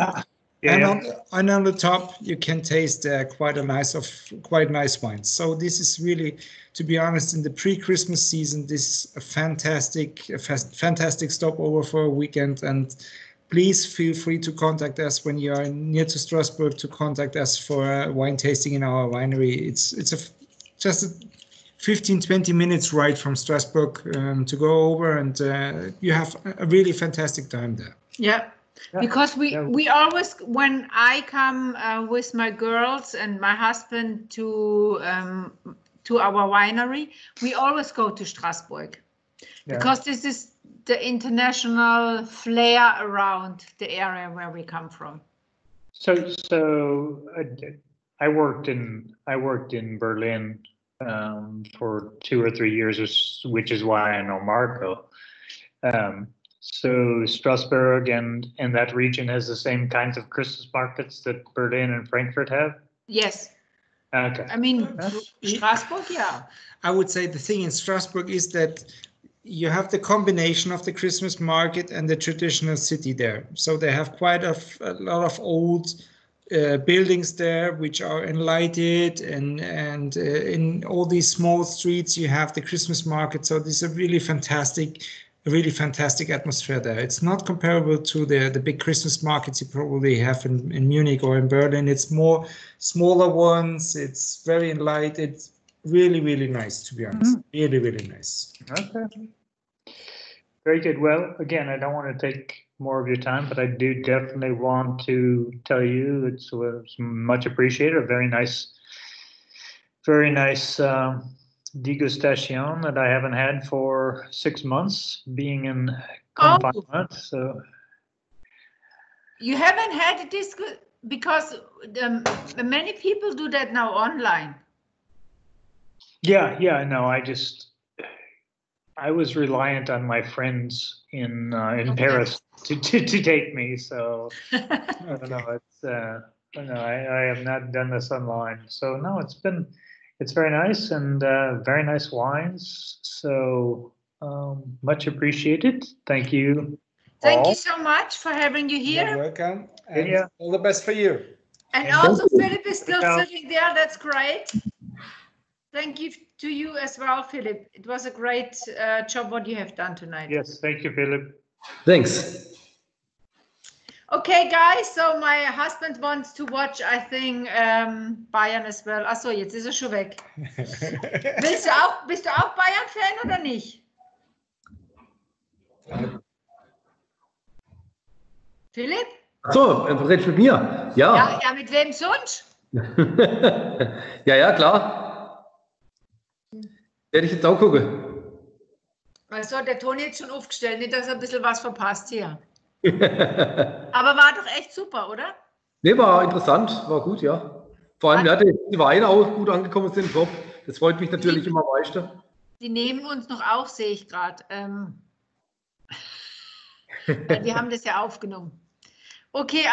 And on the top, you can taste quite nice wines. So this is really, to be honest, in the pre-Christmas season, this is a fantastic stopover for a weekend. And please feel free to contact us when you are near to Strasbourg, to contact us for wine tasting in our winery. It's just a 15-20 minutes ride from Strasbourg to go over, and you have a really fantastic time there. Yeah. Because we always, when I come with my girls and my husband to our winery, we always go to Strasbourg, because this is the international flair around the area where we come from. So I worked in Berlin for 2 or 3 years, which is why I know Marco. So Strasbourg and that region has the same kinds of Christmas markets that Berlin and Frankfurt have? Yes. Okay. I mean, Strasbourg, yeah. I would say the thing in Strasbourg is that you have the combination of the Christmas market and the traditional city there. So they have quite a lot of old buildings there which are enlightened, and in all these small streets you have the Christmas market. So this is a really fantastic a really fantastic atmosphere there. It's not comparable to the big Christmas markets you probably have in Munich or in Berlin. It's more smaller ones. It's very light. It's really, really nice, to be honest. Really, really nice. Okay. Very good. Well, again, I don't want to take more of your time, but I do definitely want to tell you it was much appreciated. A very nice degustation that I haven't had for 6 months being in confinement. So you haven't had this because many people do that now online. Yeah, I know. I was reliant on my friends in Paris to take me. So I don't know. I have not done this online. So no, it's very nice and very nice wines. So much appreciated. Thank you. Thank you so much for having you here. You're welcome. And all the best for you. And also Philip is still sitting there. That's great. Thank you to you as well, Philip. It was a great job what you have done tonight. Yes, thank you, Philip. Thanks. Okay, guys, so my husband wants to watch, I think, Bayern as well. Achso, jetzt ist er schon weg. Bist du auch Bayern-Fan oder nicht? Philipp? So, redest mit mir? Ja. Ja, mit wem sonst? Ja, klar. Werde ich jetzt auch gucken. Also, der Toni hat schon aufgestellt, nicht, dass er ein bisschen was verpasst hier. Aber war doch echt super, oder? Nee, war interessant, war gut, ja. Vor allem, die Weine auch gut angekommen sind, top. Das freut mich natürlich immer weiter. Die nehmen uns noch auf, sehe ich gerade. Wir haben das ja aufgenommen. Okay,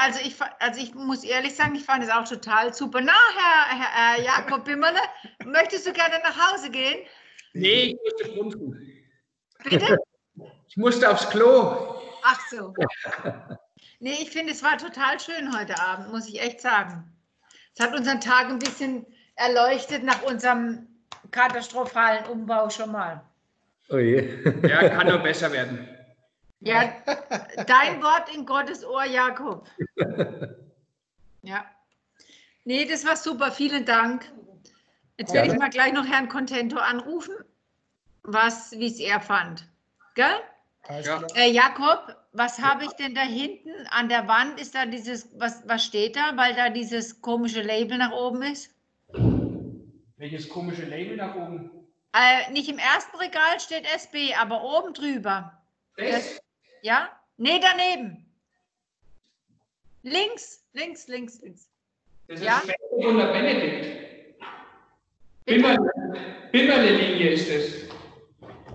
also ich muss ehrlich sagen, ich fand es auch total super. Na, Herr Jakob Bimmerle, möchtest du gerne nach Hause gehen? Nee, ich musste grunzen. Bitte? Ich musste aufs Klo. Ach so. Nee, ich finde, es war total schön heute Abend, muss ich echt sagen. Es hat unseren Tag ein bisschen erleuchtet nach unserem katastrophalen Umbau schon mal. Oh je. Ja, kann nur besser werden. Ja, dein Wort in Gottes Ohr, Jakob. Ja. Nee, das war super. Vielen Dank. Jetzt werde ich mal gleich noch Herrn Contento anrufen, wie es er fand. Gell? Ja. Jakob, was habe ich denn da hinten an der Wand? Ist da dieses, was steht da, weil da dieses komische Label nach oben ist? Welches komische Label nach oben? Nicht im ersten Regal steht SB, aber oben drüber. Ja? Nee, daneben. Links. Das ist Wunder Benedikt. Bimmerle-Linie ist es.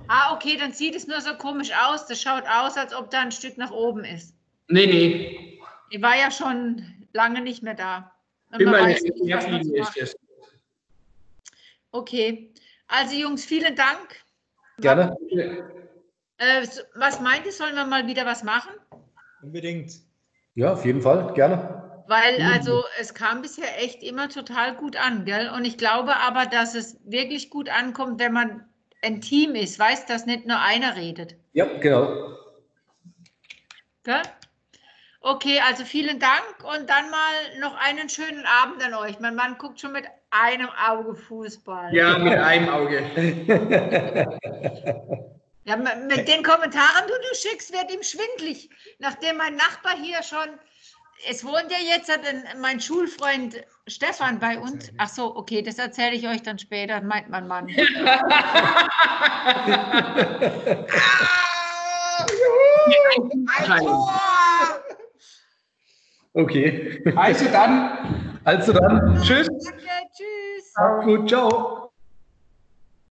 Ah, okay, dann sieht es nur so komisch aus. Das schaut aus, als ob da ein Stück nach oben ist. Nee. Ich war ja schon lange nicht mehr da. Bimmerle-Linie ist es. Okay, also Jungs, vielen Dank. Gerne. Was meint ihr, sollen wir mal wieder was machen? Unbedingt. Ja, auf jeden Fall, gerne. Weil also es kam bisher echt immer total gut an, gell? Und ich glaube aber, dass es wirklich gut ankommt, wenn man ein Team ist, weißt, dass nicht nur einer redet. Ja, genau. Gell? Okay, also vielen Dank und dann mal noch einen schönen Abend an euch. Mein Mann guckt schon mit einem Auge Fußball. Ja, mit einem Auge. Ja, mit den Kommentaren, du schickst, wird ihm schwindlig. Nachdem mein Nachbar hier schon, es wohnt ja jetzt mein Schulfreund Stefan bei uns. Ach so, okay, das erzähle ich euch dann später, meint mein Mann. Okay. Also dann. Tschüss. Danke, tschüss. Gut, ciao.